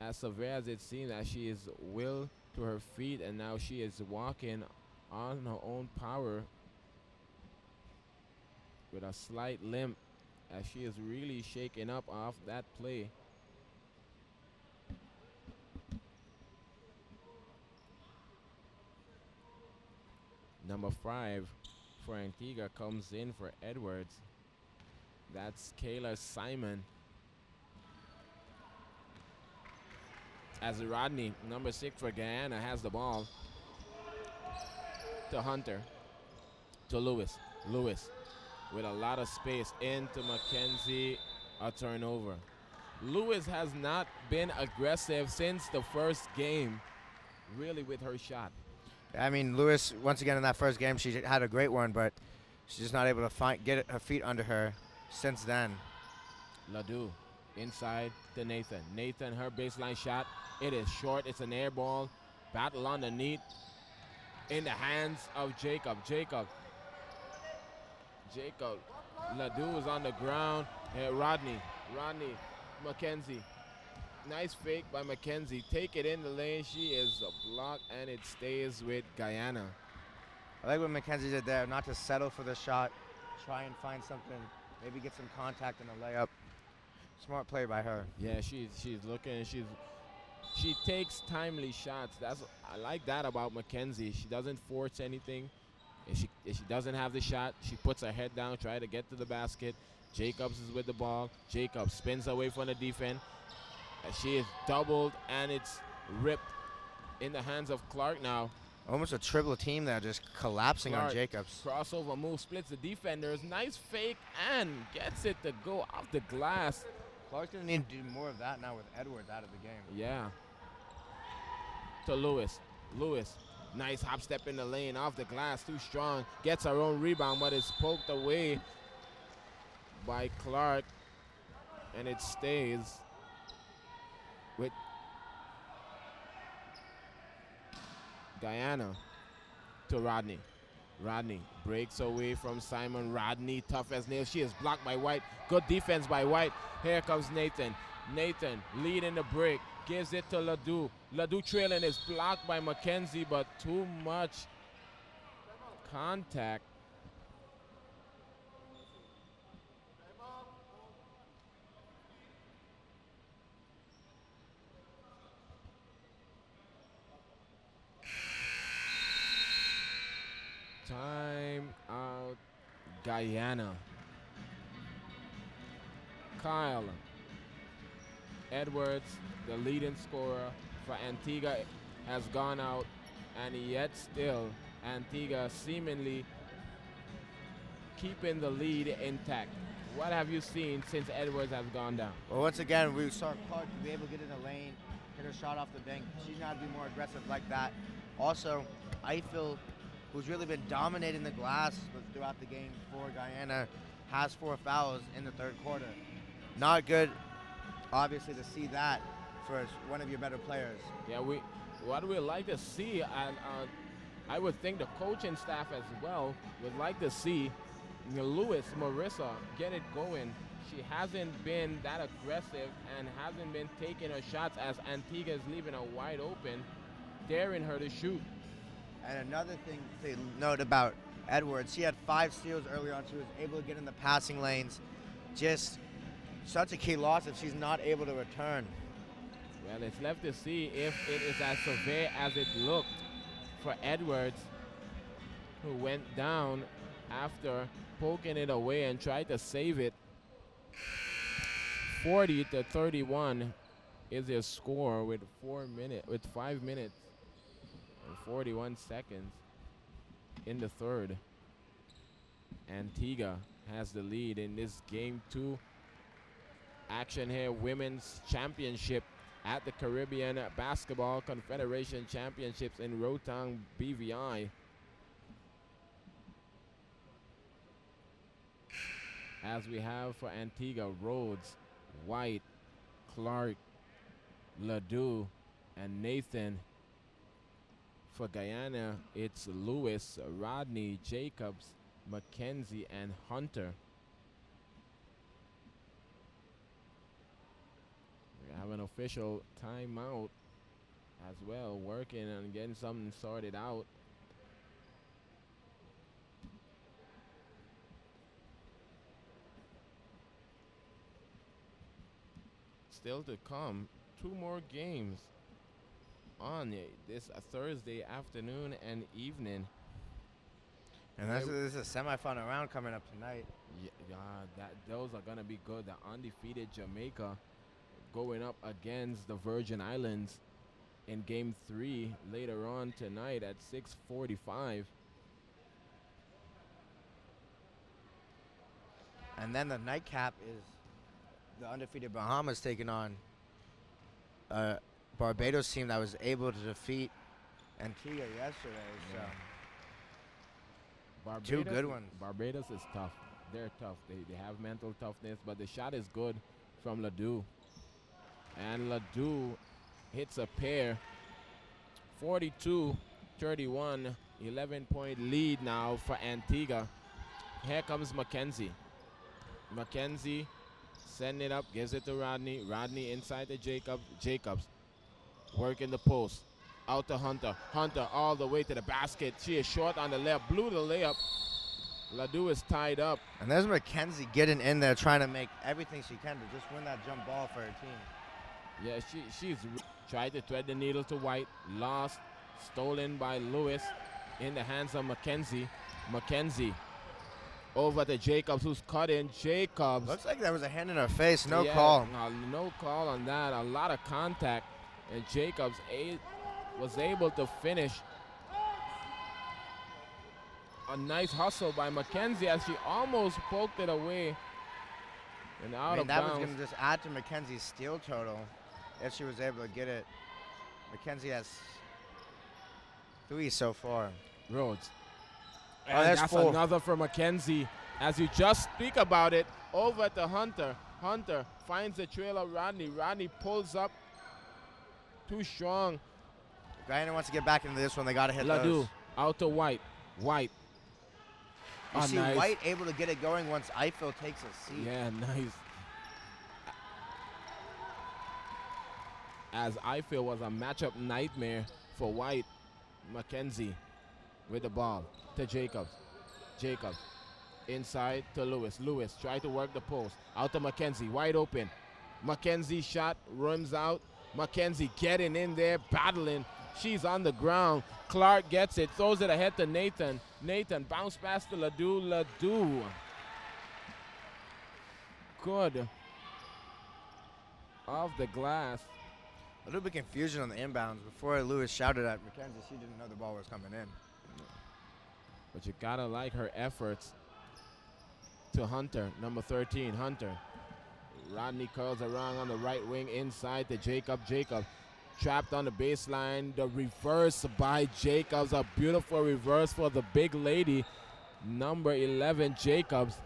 as severe as it seems, as she is will to her feet and now she is walking on her own power with a slight limp as she is really shaken up off that play. Number 5 for Antigua comes in for Edwards. That's Kayla Simon. As Rodney, number 6 for Guyana, has the ball. To Hunter. To Lewis. Lewis with a lot of space into McKenzie. A turnover. Lewis has not been aggressive since the first game, really, with her shot. I mean, Lewis, once again in that first game, she had a great one, but she's just not able to get her feet under her since then. Ledoux inside to Nathan. Nathan, her baseline shot. It is short. It's an air ball. Battle underneath in the hands of Jacob. Jacob. Ledoux is on the ground. Rodney. McKenzie. Nice fake by McKenzie. Take it in the lane. She is a block, and it stays with Guyana. I like what McKenzie did there, not to settle for the shot. Try and find something. Maybe get some contact in the layup. Smart play by her. Yeah, she's looking. She takes timely shots. I like that about McKenzie. She doesn't force anything. If she doesn't have the shot, she puts her head down, try to get to the basket. Jacobs is with the ball. Jacobs spins away from the defense. She is doubled, and it's ripped in the hands of Clark now. Almost a triple team there, just collapsing Clark, on Jacobs. Crossover move, splits the defenders. Nice fake, and gets it to go off the glass. Clark's going to need to do more of that now with Edwards out of the game. Yeah. To Lewis. Lewis, nice hop step in the lane, off the glass, too strong. Gets her own rebound, but it's poked away by Clark, and it stays with Guyana. To Rodney. Rodney breaks away from Simon. Rodney, tough as nails. She is blocked by White. Good defense by White. Here comes Nathan. Nathan leading the break, gives it to Ledoux. Ledoux trailing is blocked by Mackenzie, but too much contact. Time out, Guyana. Kyle Edwards, the leading scorer for Antigua, has gone out, and yet still Antigua seemingly keeping the lead intact. What have you seen since Edwards has gone down? Well, once again, we saw Clark to be able to get in the lane, hit a shot off the bank. She's not to be more aggressive like that. Also, Eiffel, who's really been dominating the glass throughout the game for Guyana, has 4 fouls in the third quarter. Not good, obviously, to see that for one of your better players. Yeah, what we like to see, and I would think the coaching staff as well would like to see Lewis, Marissa, get it going. She hasn't been that aggressive and hasn't been taking her shots as Antigua is leaving her wide open, daring her to shoot. And another thing to note about Edwards, she had 5 steals early on. She was able to get in the passing lanes. Just such a key loss if she's not able to return. Well, it's left to see if it is as severe as it looked for Edwards, who went down after poking it away and tried to save it. 40-31 is their score with 5 minutes and 41 seconds in the third. Antigua has the lead in this game 2 action here, women's championship at the Caribbean Basketball Confederation Championships in Rotang, BVI. As we have for Antigua, Rhodes, White, Clark, Ledoux, and Nathan. For Guyana, it's Lewis, Rodney, Jacobs, Mackenzie, and Hunter. We have an official timeout as well, working on getting something sorted out. Still to come, 2 more games on this Thursday afternoon and evening. And this is a semifinal round coming up tonight. Yeah, those are going to be good. The undefeated Jamaica going up against the Virgin Islands in Game 3 later on tonight at 6:45. And then the nightcap is the undefeated Bahamas taking on a Barbados team that was able to defeat Antigua yesterday. So Barbados, 2 good ones. Barbados is tough. They're tough. They have mental toughness, but the shot is good from Ledoux. And Ledoux hits a pair. 42-31, 11-point lead now for Antigua. Here comes Mackenzie. Mackenzie sending it up, gives it to Rodney. Rodney inside to Jacobs. Jacobs working the post. Out to Hunter. Hunter all the way to the basket. She is short on the layup. Blew the layup. Ledoux is tied up. And there's Mackenzie getting in there trying to make everything she can to just win that jump ball for her team. Yeah, she's tried to thread the needle to White. Lost. Stolen by Lewis in the hands of Mackenzie. Mackenzie over to Jacobs, who's cut in. Jacobs. Looks like there was a hand in her face. No yeah, call. No call on that. A lot of contact. And Jacobs was able to finish. A nice hustle by Mackenzie as she almost poked it away and out of bounds. That was going to just add to Mackenzie's steal total if she was able to get it. Mackenzie has 3 so far. Rhodes. Oh, that's 4. Another for Mackenzie. As you just speak about it, over to Hunter. Hunter finds the trail of Rodney. Rodney pulls up. Too strong. Guyana wants to get back into this one. They got to hit Ledoux those. out to White. White. You see nice. White able to get it going once Eiffel takes a seat. Yeah, nice. as I feel was a matchup nightmare for White. Mackenzie with the ball to Jacobs. Jacobs inside to Lewis. Lewis try to work the post. Out to Mackenzie, wide open. Mackenzie shot, rims out. Mackenzie getting in there, battling. She's on the ground. Clark gets it, throws it ahead to Nathan. Nathan bounce pass to Ledoux. Ledoux. Good. Off the glass. A little bit confusion on the inbounds. Before Lewis shouted at Mackenzie, she didn't know the ball was coming in. But you gotta like her efforts. To Hunter, number 13, Hunter. Rodney curls around on the right wing inside to Jacob. Jacob trapped on the baseline. The reverse by Jacobs. A beautiful reverse for the big lady. Number 11, Jacobs.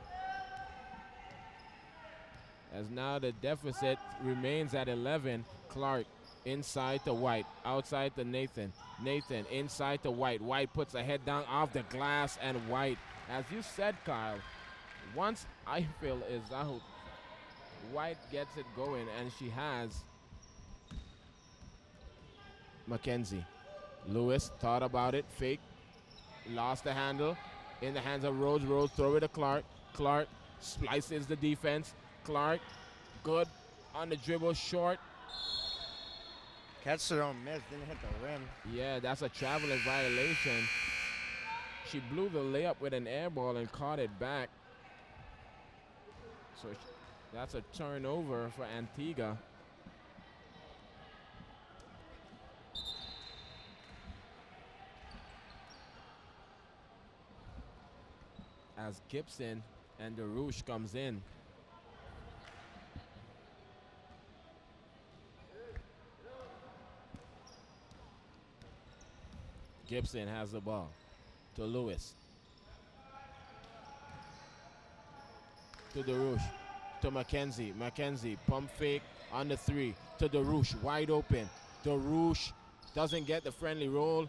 As now the deficit remains at 11. Clark inside to White. Outside to Nathan. Nathan inside to White. White puts a head down off the glass, and White, as you said, Kyle, once Eiffel is out, White gets it going, and she has. Mackenzie. Lewis thought about it, fake, lost the handle, in the hands of Rhodes. Rhodes throw it to Clark. Clark slices the defense. Clark, good on the dribble, short. Catch her own miss, didn't hit the rim. Yeah, that's a traveling violation. She blew the layup with an air ball and caught it back. So that's a turnover for Antigua. As Gibson and DeRouche comes in. Gibson has the ball to Lewis. To DeRouche. To Mackenzie. Mackenzie, pump fake on the 3. To DeRouche, wide open. DeRouche doesn't get the friendly roll.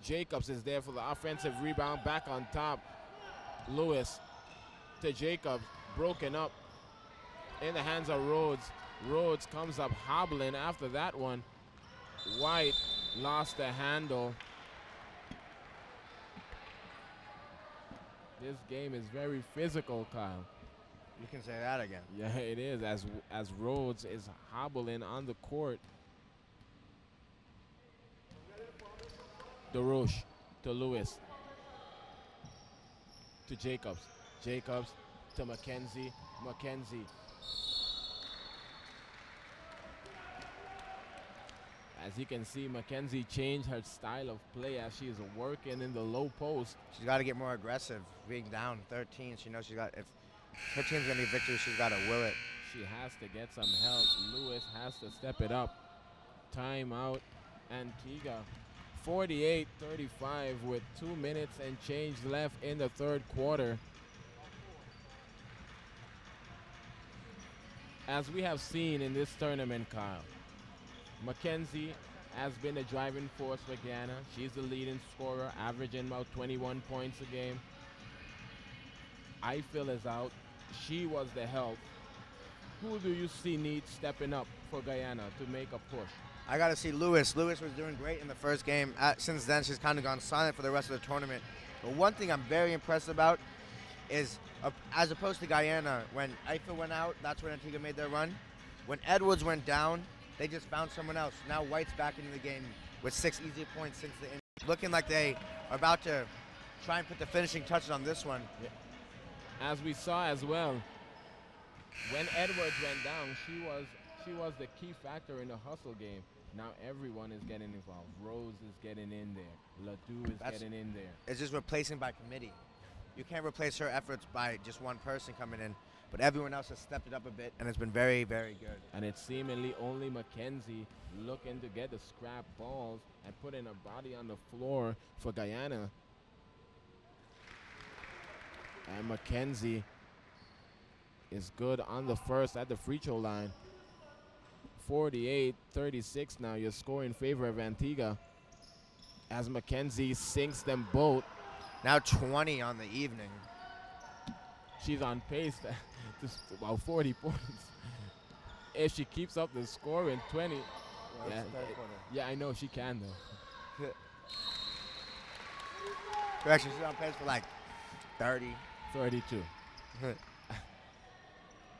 Jacobs is there for the offensive rebound, back on top. Lewis to Jacobs, broken up in the hands of Rhodes. Rhodes comes up hobbling after that one. White lost the handle. This game is very physical, Kyle. You can say that again. Yeah, it is, as Rhodes is hobbling on the court. DeRouche to Lewis. To Jacobs. Jacobs to Mackenzie. Mackenzie. As you can see, Mackenzie changed her style of play as she is working in the low post. She's got to get more aggressive. Being down 13, she knows she got, if her team's going to be victory, she's got to will it. She has to get some help. Lewis has to step it up. Timeout, Antigua. 48-35 with 2 minutes and change left in the third quarter. As we have seen in this tournament, Kyle, Mackenzie has been the driving force for Guyana. She's the leading scorer, averaging about 21 points a game. Eiffel is out. She was the help. Who do you see needs stepping up for Guyana to make a push? I got to see Lewis. Lewis was doing great in the first game. Since then, she's kind of gone silent for the rest of the tournament. But one thing I'm very impressed about is, as opposed to Guyana, when Eiffel went out, that's when Antigua made their run. When Edwards went down, they just found someone else. Now White's back into the game with 6 easy points since the injury. Looking like they are about to try and put the finishing touches on this one. Yeah. As we saw as well, when Edwards went down, she was the key factor in the hustle game. Now everyone is getting involved. Rose is getting in there. Ledoux is getting in there. It's just replacing by committee. You can't replace her efforts by just one person coming in. But everyone else has stepped it up a bit, and it's been very, very good. And it's seemingly only Mackenzie looking to get the scrap balls and putting her body on the floor for Guyana. And Mackenzie is good on the first at the free throw line. 48-36 now, your score in favor of Antigua as Mackenzie sinks them both. Now 20 on the evening. She's on pace to about 40 points. If she keeps up the scoring, 20. Well, Yeah, it's the third quarter. yeah, I know she can though. Correction, she's on pace for like 30. 32.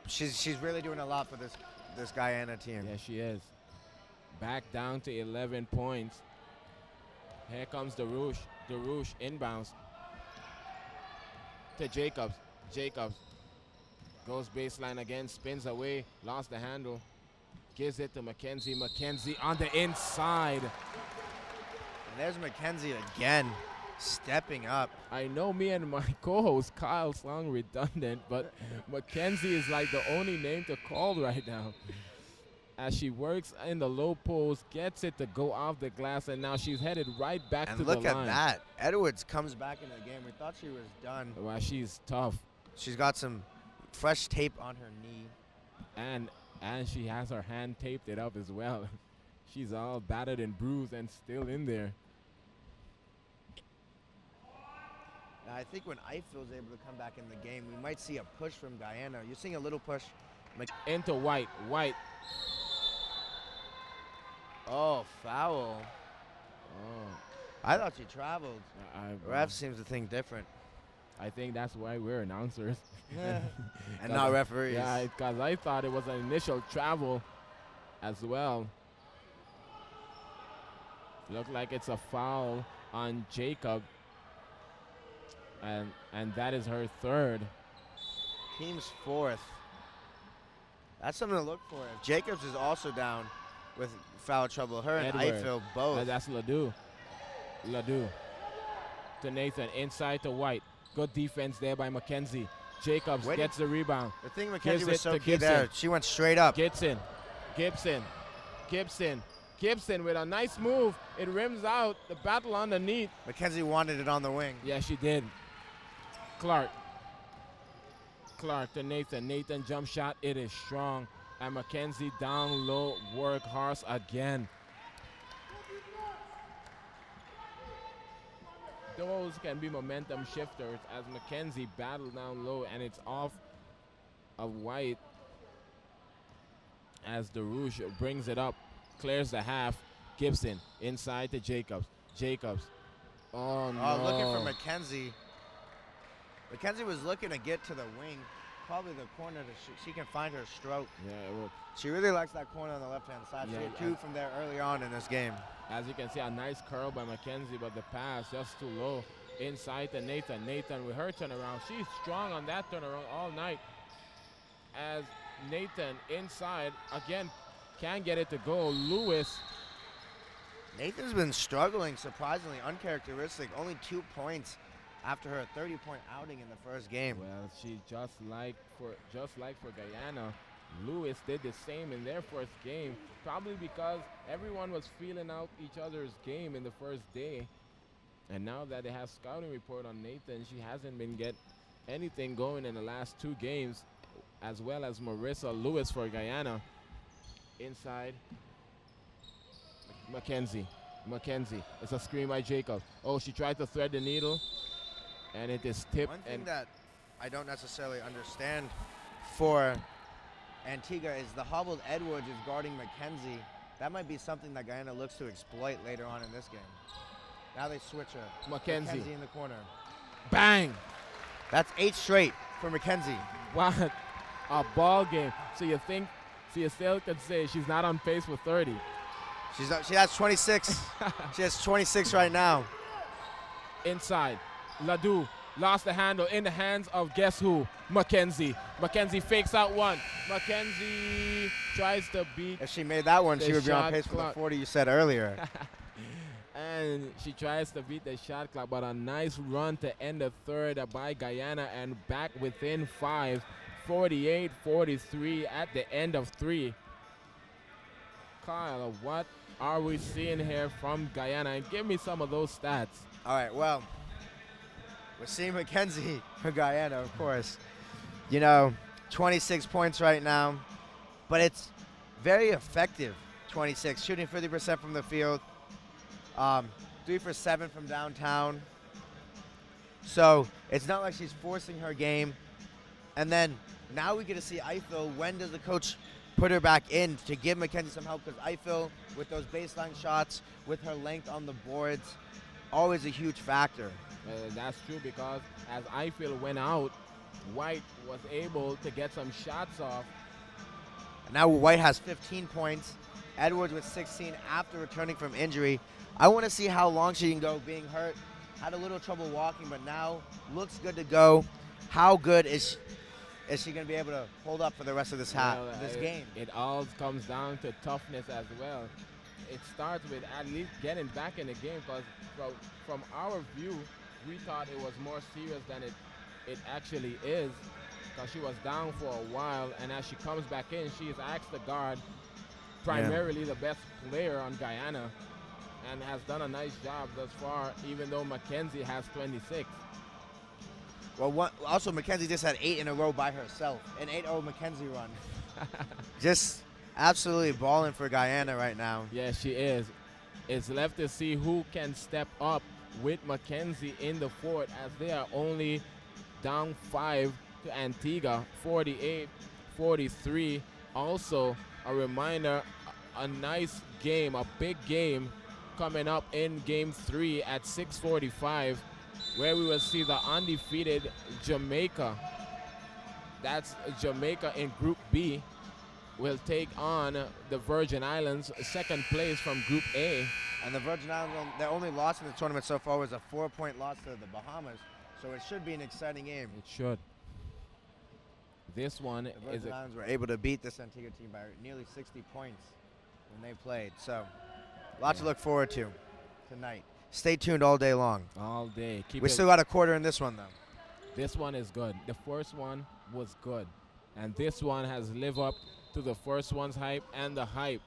She's really doing a lot for this Guyana team. Yeah, she is. Back down to 11 points. Here comes Darush. Darush inbounds to Jacobs. Jacobs goes baseline again, spins away, lost the handle. Gives it to Mackenzie. Mackenzie on the inside. And there's Mackenzie again, stepping up. I know me and my co-host Kyle sound redundant, but Mackenzie is like the only name to call right now. As she works in the low post, gets it to go off the glass, and now she's headed right back to the line. And look at that. Edwards comes back into the game. We thought she was done. Well, she's tough. She's got some fresh tape on her knee. And she has her hand taped it up as well. She's all battered and bruised and still in there. Now, I think when Eiffel's able to come back in the game, we might see a push from Guyana. You're seeing a little push. Into White. White. Oh, foul. Oh. I thought she traveled. Ref I seems to think different. think that's why we're announcers. And not referees. Yeah, because I thought it was an initial travel as well. Looked like it's a foul on Jacob. And that is her third. Team's fourth. That's something to look for. If Jacobs is also down with foul trouble, her and Edward. Eiffel both. That's Ledoux. Ledoux to Nathan, inside to White. Good defense there by Mackenzie. Jacobs gets the rebound. The thing Mackenzie was so to key there, she went straight up. Gibson. Gibson. Gibson. Gibson with a nice move. It rims out. The battle underneath. Mackenzie wanted it on the wing. Yeah, she did. Clark. Clark to Nathan. Nathan jump shot. It is strong. And Mackenzie down low. Work hard again. Those can be momentum shifters as Mackenzie battled down low, and it's off of White as Darush brings it up, clears the half. Gibson inside to Jacobs. Jacobs. Oh, no. Oh, looking for Mackenzie. Mackenzie was looking to get to the wing, probably the corner that she can find her stroke. Yeah, well, She really likes that corner on the left-hand side. Yeah, She had two from there early on in this game. as you can see, a nice curl by Mackenzie, but the pass just too low. Inside to Nathan. Nathan with her turnaround. She's strong on that turnaround all night. As Nathan inside, again, can't get it to go. Lewis. Nathan's been struggling, surprisingly uncharacteristic. Only 2 points after her 30-point outing in the first game. Well, she just like for Guyana, Lewis did the same in their first game, probably because everyone was feeling out each other's game in the first day. And now that they have scouting report on Nathan, she hasn't been get anything going in the last 2 games, as well as Marissa Lewis for Guyana. Inside, Mackenzie. Mackenzie. It's a screen by Jacob. Oh, she tried to thread the needle, and it is tipped. One thing that I don't necessarily understand for Antigua is the hobbled Edwards is guarding Mackenzie. That might be something that Guyana looks to exploit later on in this game. Now they switch her. Mackenzie in the corner. Bang! That's 8 straight for Mackenzie. What a ball game. So you still could say she's not on pace for 30. She has 26. She has 26 right now. Inside, Ledoux lost the handle in the hands of guess who? Mackenzie. Mackenzie fakes out one. Mackenzie tries to beat. If she made that one, the she would be on shot pace for the clock. 40 you said earlier. And she tries to beat the shot clock, but a nice run to end the third by Guyana and back within 5. 48-43 at the end of 3. Kyle, what are we seeing here from Guyana? And give me some of those stats. All right, well, we're seeing Mackenzie for Guyana, of course. 26 points right now, but it's very effective, 26, shooting 50% from the field, 3 for 7 from downtown. So it's not like she's forcing her game. And then now we get to see Eiffel. When does the coach put her back in to give Mackenzie some help, because Eiffel, with those baseline shots, with her length on the boards, always a huge factor. That's true, because as Eiffel went out, White was able to get some shots off. And now White has 15 points. Edwards with 16 after returning from injury. I want to see how long she can go being hurt. Had a little trouble walking, but now looks good to go. How good is she going to be able to hold up for the rest of this game? It all comes down to toughness as well. It starts with at least getting back in the game, because from our view, we thought it was more serious than it actually is, because she was down for a while, and as she comes back in, she is asked to guard primarily the best player on Guyana, and has done a nice job thus far, even though Mackenzie has 26. Well, also Mackenzie just had 8 in a row by herself, an 8-0 Mackenzie run. Just absolutely balling for Guyana right now. Yeah, she is. It's left to see who can step up with Mackenzie in the fort, as they are only down 5 to Antigua, 48-43. Also, a reminder, a nice game, a big game coming up in game 3 at 6:45, where we will see the undefeated Jamaica. That's Jamaica in Group B, will take on the Virgin Islands, second place from Group A. And the Virgin Islands, their only loss in the tournament so far was a 4-point loss to the Bahamas, so it should be an exciting game. It should. This one the Virgin Islands were able to beat this Antigua team by nearly 60 points when they played, so lots to look forward to tonight. Stay tuned all day long. All day. We still got a quarter in this one, though. This one is good. The first one was good, and this one has lived up to the first one's hype and the hype.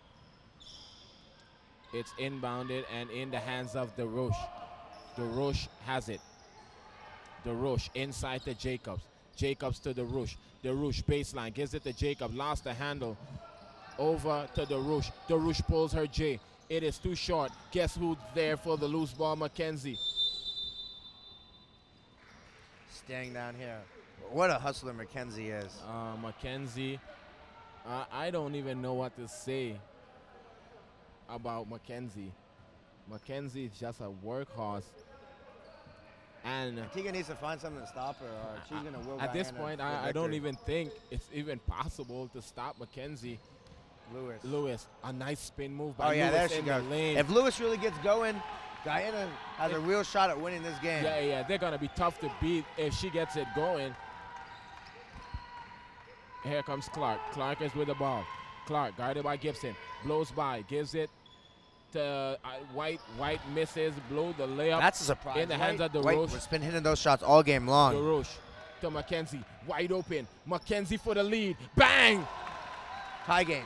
It's inbounded and in the hands of the Roche. The Roche has it. The Roche inside to Jacobs. Jacobs to the Roche. The Roche baseline gives it to Jacob. Lost the handle. Over to the Roche. The Roche pulls her J. It is too short. Guess who's there for the loose ball? Mackenzie. Staying down here. What a hustler Mackenzie is. Mackenzie, I don't even know what to say about Mackenzie. Mackenzie is just a workhorse. And Antigua needs to find something to stop her, or she's going to will at this point, I don't even think it's even possible to stop Mackenzie. Lewis, a nice spin move by Lewis there she in goes. the lane. If Lewis really gets going, Guyana has a real shot at winning this game. Yeah, they're going to be tough to beat if she gets it going. Here comes Clark. Clark is with the ball. Clark, guarded by Gibson, blows by, gives it to White. White misses, blow the layup. That's a surprise. In the hands of the White Roche. has been hitting those shots all game long. The Roche to Mackenzie, wide open. Mackenzie for the lead. Bang! Tie game.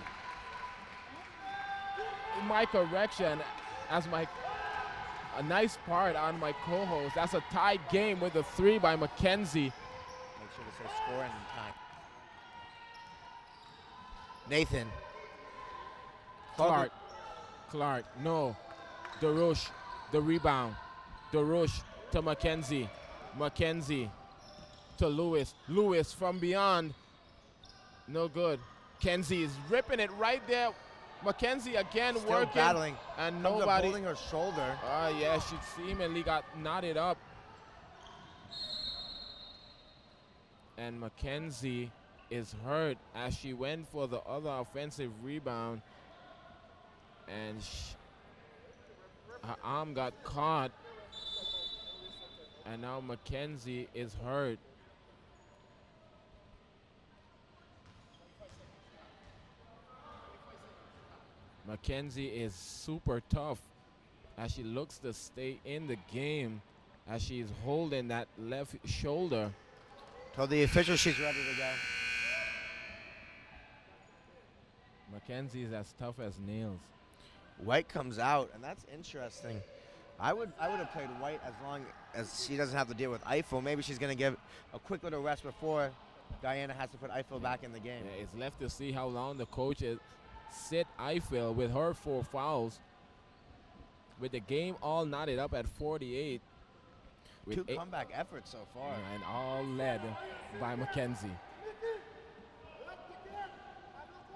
My correction, as a nice part on my co-host. That's a tie game with a 3 by Mackenzie. Make sure to say score and time. Nathan. Clark, no. DeRoche, the rebound. DeRoche to Mackenzie. Mackenzie to Lewis. Lewis from beyond. No good. Kenzie is ripping it right there. Mackenzie again Still working. battling. And Comes nobody. up holding her shoulder. Yeah, she seemingly got knotted up. And Mackenzie is hurt as she went for the other offensive rebound. And her arm got caught. And now Mackenzie is hurt. Mackenzie is super tough as she looks to stay in the game as she's holding that left shoulder. Told the official she's ready to go. Mackenzie is as tough as nails. White comes out, and that's interesting. I would have played White as long as she doesn't have to deal with Eiffel. Maybe she's going to give a quick little rest before Guyana has to put Eiffel back in the game. Yeah, it's left to see how long the coaches sit Eiffel with her 4 fouls. With the game all knotted up at 48. With 2 comeback efforts so far. And all led by Mackenzie.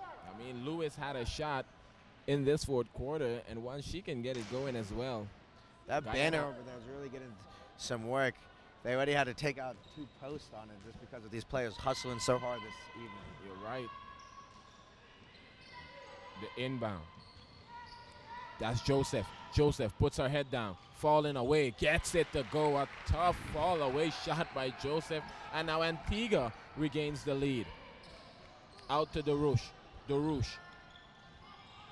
I mean, Lewis had a shot in this fourth quarter, and once she can get it going as well. That Guyana. banner over there is really getting some work. They already had to take out 2 posts on it just because of these players hustling so hard this evening. You're right. The inbound. That's Joseph. Joseph puts her head down, falling away, gets it to go. A tough fall away shot by Joseph. And now Antigua regains the lead. Out to Darush. Darush.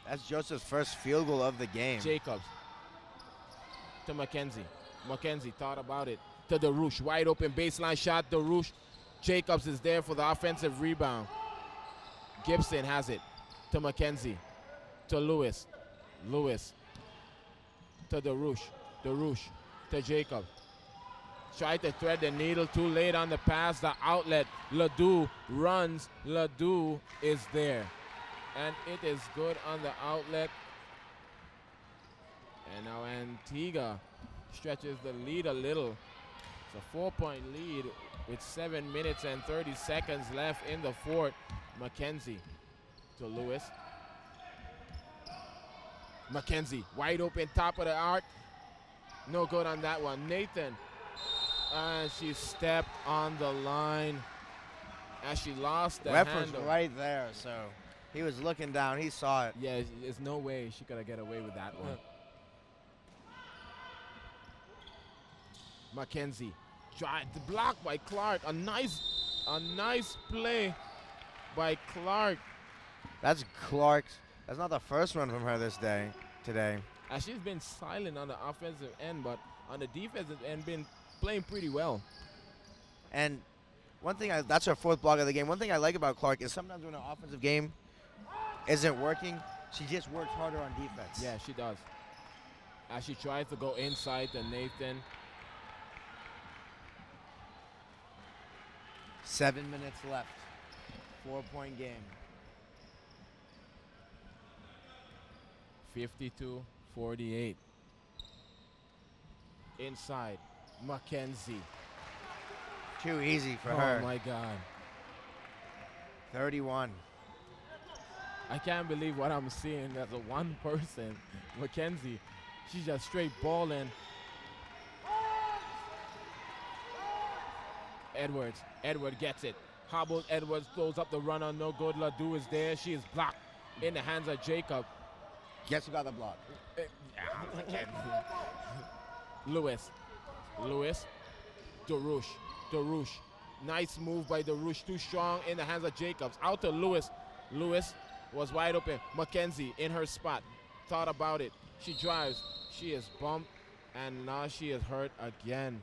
That's Joseph's first field goal of the game. Jacobs to Mackenzie. Mackenzie thought about it. To Darush. Wide open baseline shot. Darush. Jacobs is there for the offensive rebound. Gibson has it to Mackenzie. To Lewis. Lewis to Darush. Darush to Jacob. Tried to thread the needle, too late on the pass. The outlet. Ledoux runs. Ledoux is there. And it is good on the outlet. And now Antigua stretches the lead a little. It's a 4-point lead with 7 minutes and 30 seconds left in the fourth. Mackenzie to Lewis. Mackenzie, wide open, top of the arc. No good on that one. Nathan, and she stepped on the line as she lost the Ref handle. was right there, so he was looking down. He saw it. Yeah, there's no way she could have get away with that one. Mackenzie, tried to block by Clark. A nice play by Clark. That's Clark's. That's not the first one from her today. As she's been silent on the offensive end, but on the defensive end, been playing pretty well. And one thing, that's her 4th block of the game. One thing I like about Clark is sometimes when her offensive game isn't working, she just works harder on defense. Yeah, she does. As she tries to go inside to Nathan. 7 minutes left. 4-point game. 52-48. Inside, Mackenzie. Too easy for her. Oh my God. 31. I can't believe what I'm seeing as a one person. Mackenzie, she's just straight balling. Edwards gets it. Hobbled, Edwards throws up the runner, no good. Ledoux is there. She is blocked in the hands of Jacob. Guess who got the block? Lewis. Darush. Nice move by Darush. Too strong in the hands of Jacobs. Out to Lewis. Lewis was wide open. Mackenzie in her spot. Thought about it. She drives. She is bumped. And now she is hurt again.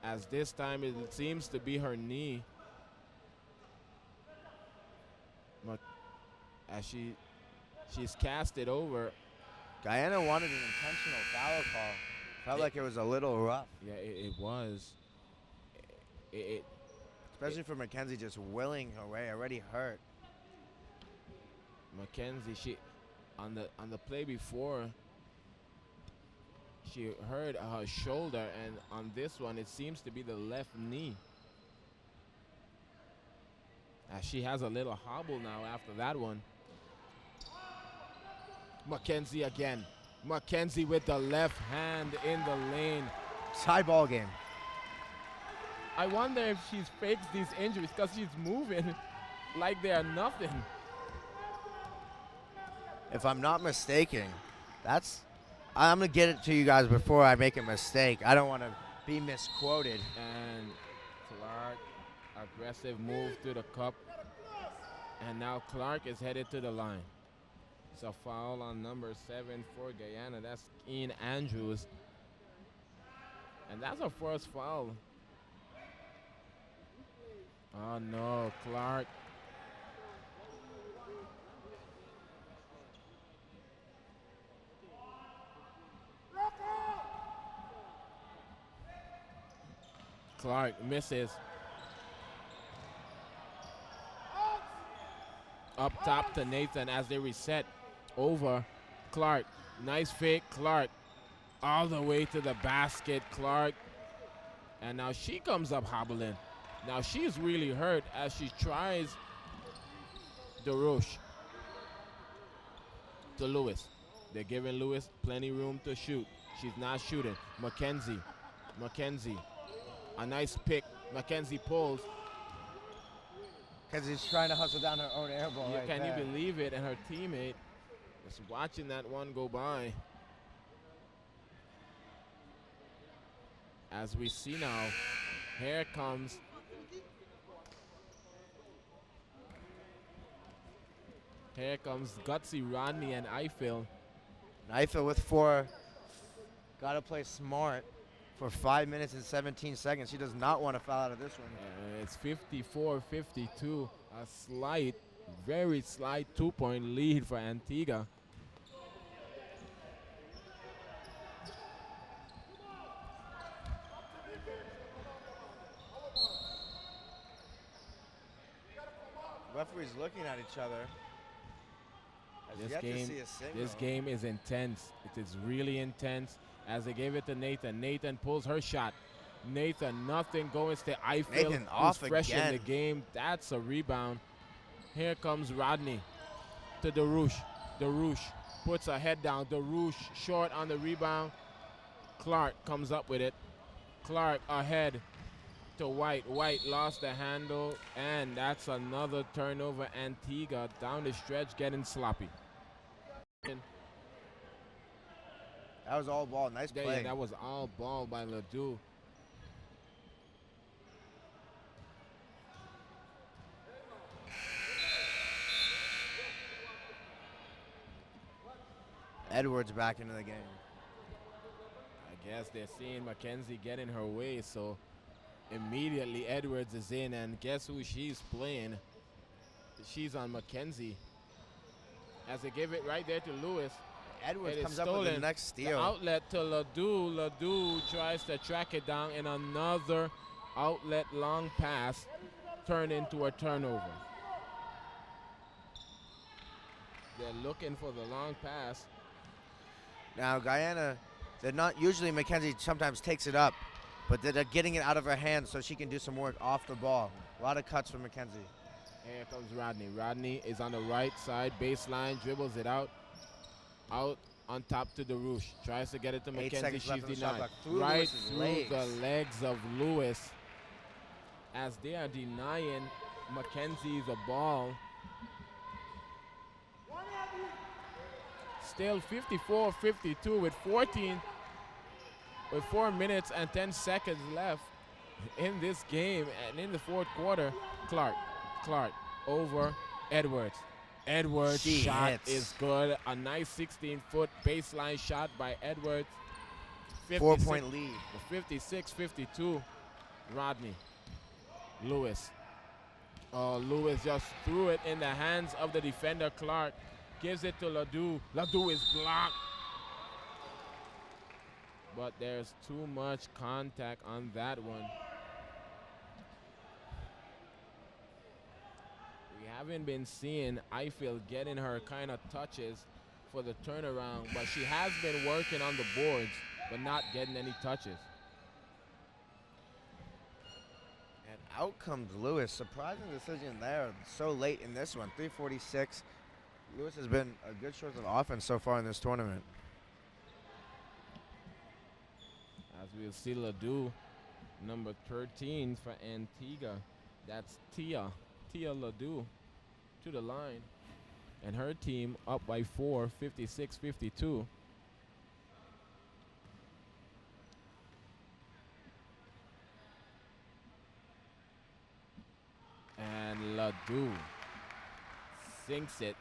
As this time it seems to be her knee. As she's cast it over. Guyana wanted an intentional foul call. Felt like it was a little rough. Yeah, it was. Especially for Mackenzie just willing her way, already hurt. Mackenzie, she on the play before, she hurt her shoulder, and on this one it seems to be the left knee. As she has a little hobble now after that one. Mackenzie again. Mackenzie with the left hand in the lane. It's high ball game. I wonder if she's faked these injuries because she's moving like they are nothing. If I'm not mistaken, I'm going to get it to you guys before I make a mistake. I don't want to be misquoted. And Clark, aggressive move to the cup. And now Clark is headed to the line. It's a foul on number 7 for Guyana. That's Ian Andrews. And that's a first foul. Oh no, Clark. Clark misses. Up top to Nathan as they reset. Over Clark. Nice fake, Clark. All the way to the basket, Clark. And now she comes up hobbling. Now she's really hurt as she tries Darush. to Lewis. They're giving Lewis plenty room to shoot. She's not shooting. Mackenzie. A nice pick. Mackenzie pulls. Because he's trying to hustle down her own air ball. Yeah, right can there. you believe it? And her teammate just watching that one go by. As we see now, here comes Gutsy, Rodney, and Eiffel. Eiffel with 4. Got to play smart for 5 minutes and 17 seconds. She does not want to foul out of this one. It's 54-52. A slight, very slight 2-point lead for Antigua. Referees looking at each other. This game is intense. It is really intense. As they gave it to Nathan. Nathan pulls her shot. Nathan, nothing going to Eiffel. Nathan off fresh again. in the game. That's a rebound. Here comes Rodney to DeRouche. DeRouche puts her head down. DeRouche short on the rebound. Clark comes up with it. Clark ahead to White. White lost the handle, and that's another turnover. Antigua down the stretch getting sloppy. That was all ball. Nice play. Yeah, that was all ball by Ledoux. Edwards back into the game. I guess they're seeing Mackenzie get in her way, so immediately Edwards is in, and guess who she's playing? She's on Mackenzie. As they give it right there to Lewis. Edwards comes up with the next steal. The outlet to Ledoux. Ledoux tries to track it down, and another outlet long pass turned into a turnover. They're looking for the long pass. Now Guyana, they're not usually. Mackenzie sometimes takes it up, but they're getting it out of her hands so she can do some work off the ball. A lot of cuts from Mackenzie. Here comes Rodney. Rodney is on the right side, baseline, dribbles it out. Out on top to DeRouche. Tries to get it to Mackenzie. She's denied. Right through the legs of Lewis. As they are denying Mackenzie the ball. Still 54-52 with 4 minutes and 10 seconds left in this game. And in the fourth quarter, Clark over Edwards. Edwards' shot is good. A nice 16-foot baseline shot by Edwards. 4-point lead. 56-52. Rodney. Lewis. Lewis just threw it in the hands of the defender. Clark gives it to Ledoux. Ledoux is blocked. But there's too much contact on that one. We haven't been seeing Eiffel getting her kind of touches for the turnaround, but she has been working on the boards, but not getting any touches. And out comes Lewis. Surprising decision there so late in this one. 3:46. Lewis has been a good source of offense so far in this tournament. As we'll see Ledoux, number 13 for Antigua. That's Tia Ledoux to the line. And her team up by 4, 56-52. And Ledoux sinks it.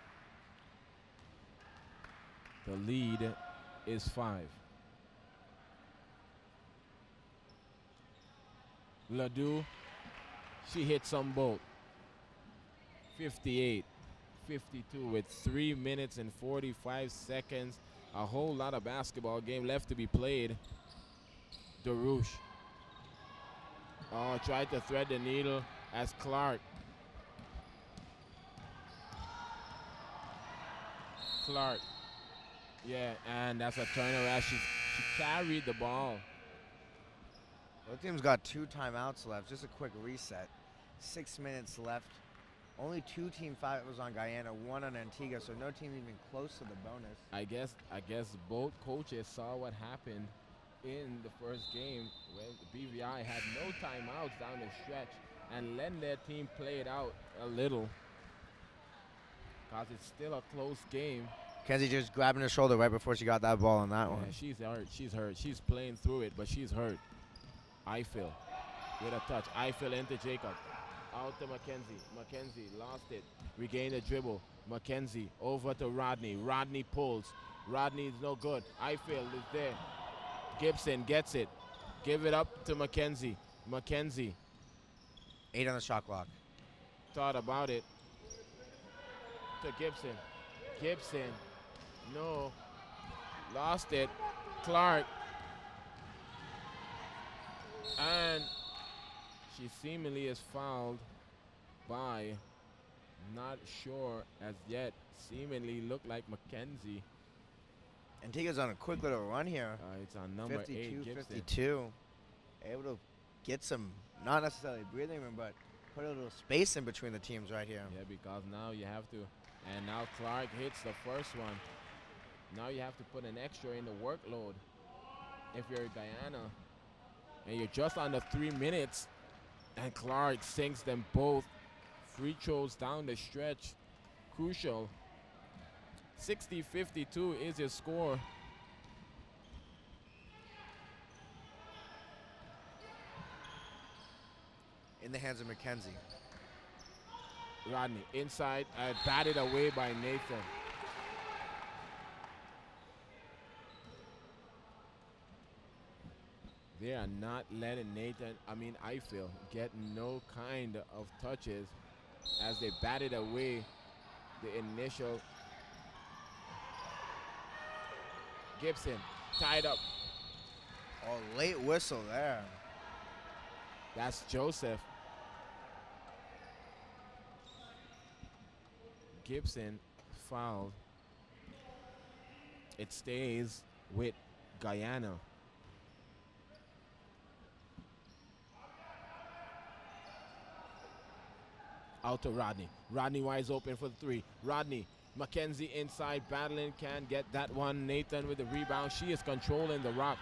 The lead is 5. Ledoux, she hits them both. 58-52 with 3 minutes and 45 seconds. A whole lot of basketball game left to be played. DeRouche. Tried to thread the needle as Clark. Yeah, and that's a turnover as she carried the ball. Both teams got 2 timeouts left. Just a quick reset. 6 minutes left Only 2 team fouls on Guyana, 1 on Antigua, so no team even close to the bonus. I guess both coaches saw what happened in the first game when BVI had no timeouts down the stretch and let their team play it out a little, because it's still a close game. Kenzie just grabbing her shoulder right before she got that ball on that Yeah, one. she's hurt. She's hurt. She's playing through it, but she's hurt. Eiffel with a touch. Eiffel into Jacob. Out to Mackenzie. Mackenzie lost it. Regained the dribble. Mackenzie over to Rodney. Rodney pulls. Rodney is no good. Eiffel is there. Gibson gets it. Give it up to Mackenzie. Mackenzie 8 on the shot clock. thought about it. To Gibson. Gibson. No. Lost it. Clark. And she seemingly is fouled by, not sure as yet, seemingly looked like Mackenzie. Antigua's on a quick little run here. It's on number 8, Gibson. 52. Able to get some, not necessarily breathing room, but put a little space in between the teams right here. Yeah, because now you have to, and now Clark hits the first one. Now you have to put an extra in the workload. If you're Guyana, and you're just under 3 minutes, and Clark sinks them both. Free throws down the stretch. Crucial. 60-52 is your score. In the hands of Mackenzie. Rodney inside, batted away by Nathan. They are not letting Eiffel get no kind of touches as they batted away the initial. Gibson tied up. Oh, late whistle there. That's Joseph. Gibson fouled. It stays with Guyana. Out to Rodney. Rodney wide open for the 3. Rodney. Mackenzie inside battling, can't get that one. Nathan with the rebound. She is controlling the rock.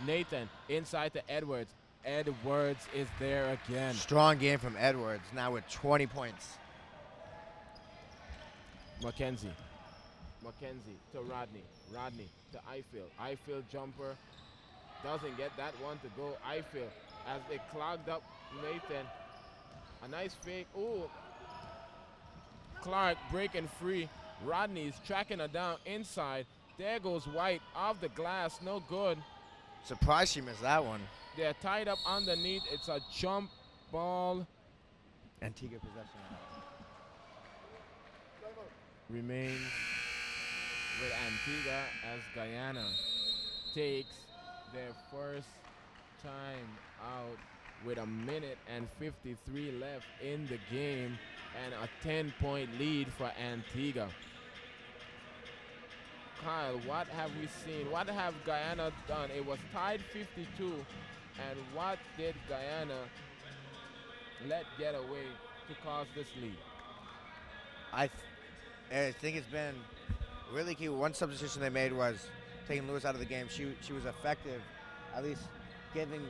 Nathan inside to Edwards. Edwards is there again. Strong game from Edwards, now with 20 points. Mackenzie. Mackenzie to Rodney. Rodney to Eiffel. Eiffel jumper. Doesn't get that one to go. Eiffel as they clogged up Nathan. A nice fake. Ooh. Clark breaking free. Rodney's tracking her down inside. There goes White off the glass. No good. Surprised she missed that one. They're tied up underneath. It's a jump ball. Antigua possession. Remains with Antigua as Guyana takes their first time out with 1:53 left in the game and a 10-point lead for Antigua. Kyle, what have we seen? What have Guyana done? It was tied 52, and what did Guyana let get away to cause this lead? I think it's been really key. One substitution they made was taking Lewis out of the game. She was effective, at least giving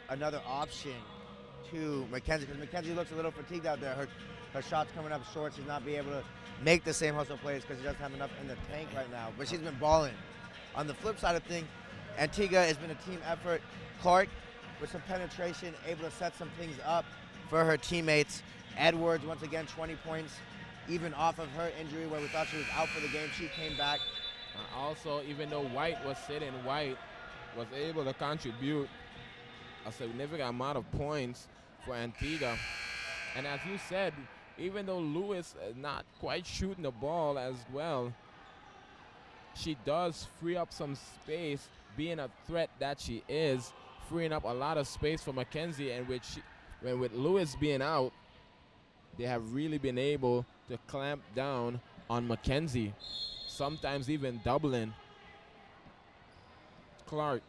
another option to Mackenzie, because Mackenzie looks a little fatigued out there. Her shot's coming up short. She's not being able to make the same hustle plays because she doesn't have enough in the tank right now. But she's been balling. On the flip side of things, Antigua has been a team effort. Clark, with some penetration, able to set some things up for her teammates. Edwards, once again, 20 points. Even off of her injury where we thought she was out for the game, she came back. Also, even though White was sitting, White was able to contribute a significant amount of points for Antigua. And as you said, even though Lewis is not quite shooting the ball as well, she does free up some space, being a threat that she is, freeing up a lot of space for Mackenzie. And with Lewis being out, they have really been able to clamp down on Mackenzie, sometimes even doubling. Clark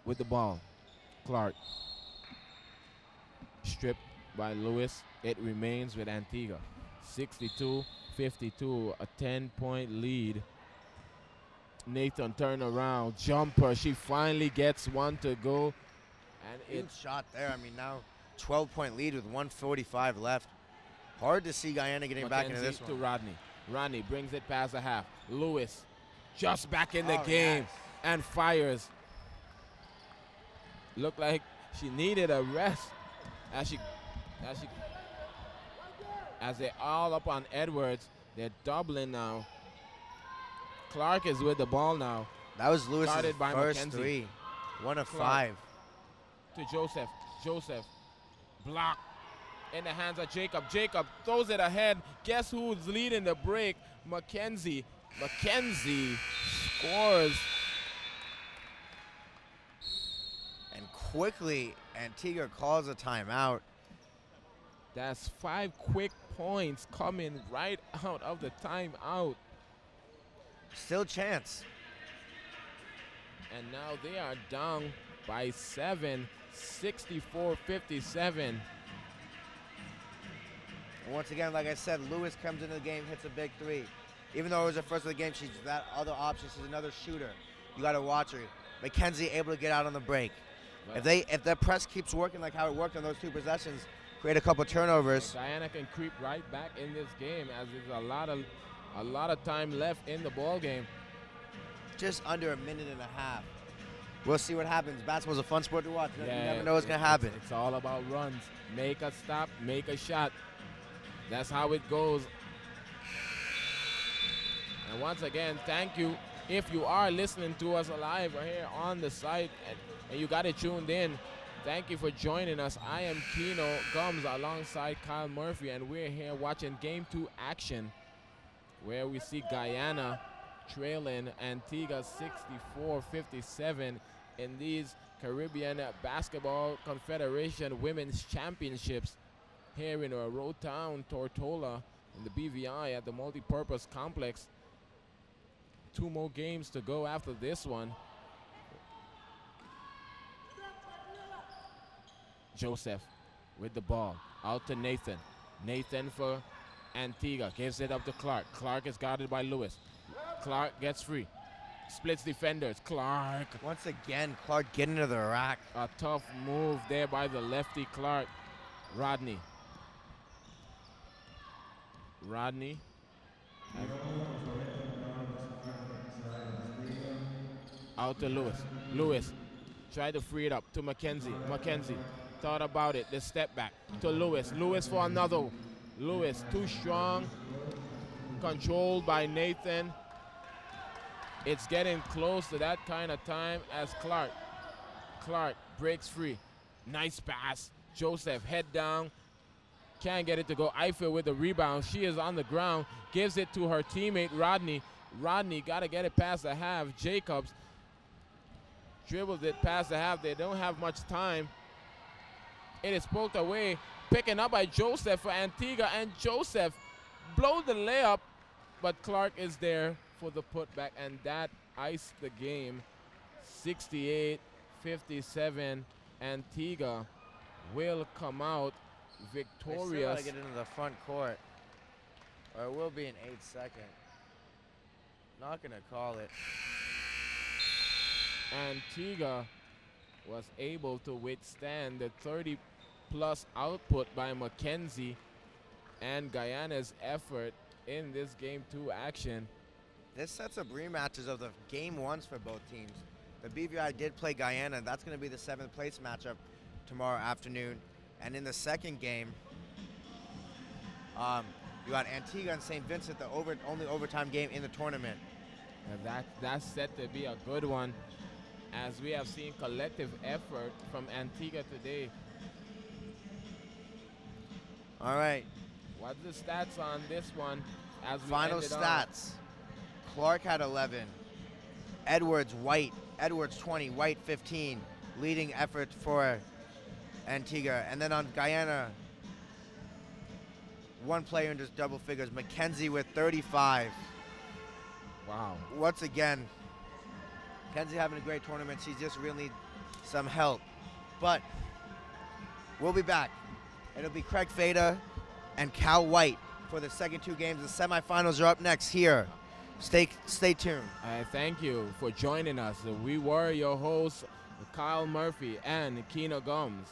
with the ball. Clark stripped by Lewis. It remains with Antigua. 62-52, a 10-point lead. Nathan turn around, jumper. She finally gets one to go. And It's shot there. I mean, now 12-point lead with 1:45 left. Hard to see Guyana getting back into this one. to Rodney. Rodney brings it past the half. Lewis just back in the game and fires. Looked like she needed a rest as they're all up on Edwards. They're doubling now. Clark is with the ball now. That was Lewis's Guarded by first Mackenzie. 3. 1 of Clark 5. To Joseph. Joseph. Block in the hands of Jacob. Jacob throws it ahead. Guess who's leading the break? Mackenzie. Mackenzie scores. And quickly, Antigua calls a timeout. That's 5 quick points coming right out of the timeout. Still chance. And now they are down by 7, 64-57. And once again, like I said, Lewis comes into the game, hits a big 3. Even though it was her first of the game, she's that other option. She's another shooter. You got to watch her. Mackenzie able to get out on the break. Well, If the press keeps working like how it worked on those 2 possessions, create a couple turnovers. Guyana can creep right back in this game as there's a lot of time left in the ball game. Just under a minute and a half. We'll see what happens. Basketball's a fun sport to watch. You Yeah, never know what's going to happen. It's all about runs. Make a stop, make a shot. That's how it goes. And once again, thank you. If you are listening to us live right here on the site and you got it tuned in, thank you for joining us. I am Keno Gums alongside Kyle Murphy, and we're here watching Game 2 action where we see Guyana trailing Antigua 64-57 in these Caribbean Basketball Confederation Women's Championships here in our road town, Tortola, in the BVI at the Multipurpose Complex. 2 more games to go after this one. Joseph with the ball. Out to Nathan. Nathan for Antigua. Gives it up to Clark. Clark is guarded by Lewis. Clark gets free. Splits defenders. Clark. Once again, Clark getting to the rack. A tough move there by the lefty Clark. Rodney. Rodney. Out to Lewis. Lewis tried to free it up to Mackenzie. Mackenzie thought about it. The step back to Lewis. Lewis for another. Lewis too strong. Controlled by Nathan. It's getting close to that kind of time as Clark. Clark breaks free. Nice pass. Joseph head down. Can't get it to go. Eiffel with the rebound. She is on the ground. Gives it to her teammate Rodney. Rodney got to get it past the half. Jacobs dribbles it past the half. They don't have much time. It is poked away. Picking up by Joseph for Antigua. And Joseph blows the layup. But Clark is there for the putback. And that iced the game. 68-57. Antigua will come out victorious. They still got to get into the front court, or it will be an 8-second. Not going to call it. Antigua was able to withstand the 30-plus output by Mackenzie and Guyana's effort in this Game 2 action. This sets up rematches of the Game 1s for both teams. The BVI did play Guyana. That's going to be the 7th place matchup tomorrow afternoon. And in the second game, you got Antigua and St. Vincent, the only overtime game in the tournament. And that's set to be a good one, as we have seen collective effort from Antigua today. All right. What's the stats on this one? As we Final ended stats. Clark had 11. Edwards 20, White 15. Leading effort for Antigua. And then on Guyana, one player in just double figures, Mackenzie with 35. Wow. Once again, Mackenzie having a great tournament. She just really needs some help. But we'll be back. It'll be Craig Fada and Cal White for the second two games. The semifinals are up next here. Stay tuned. Thank you for joining us. We were your hosts, Kyle Murphy and Keno Gomes.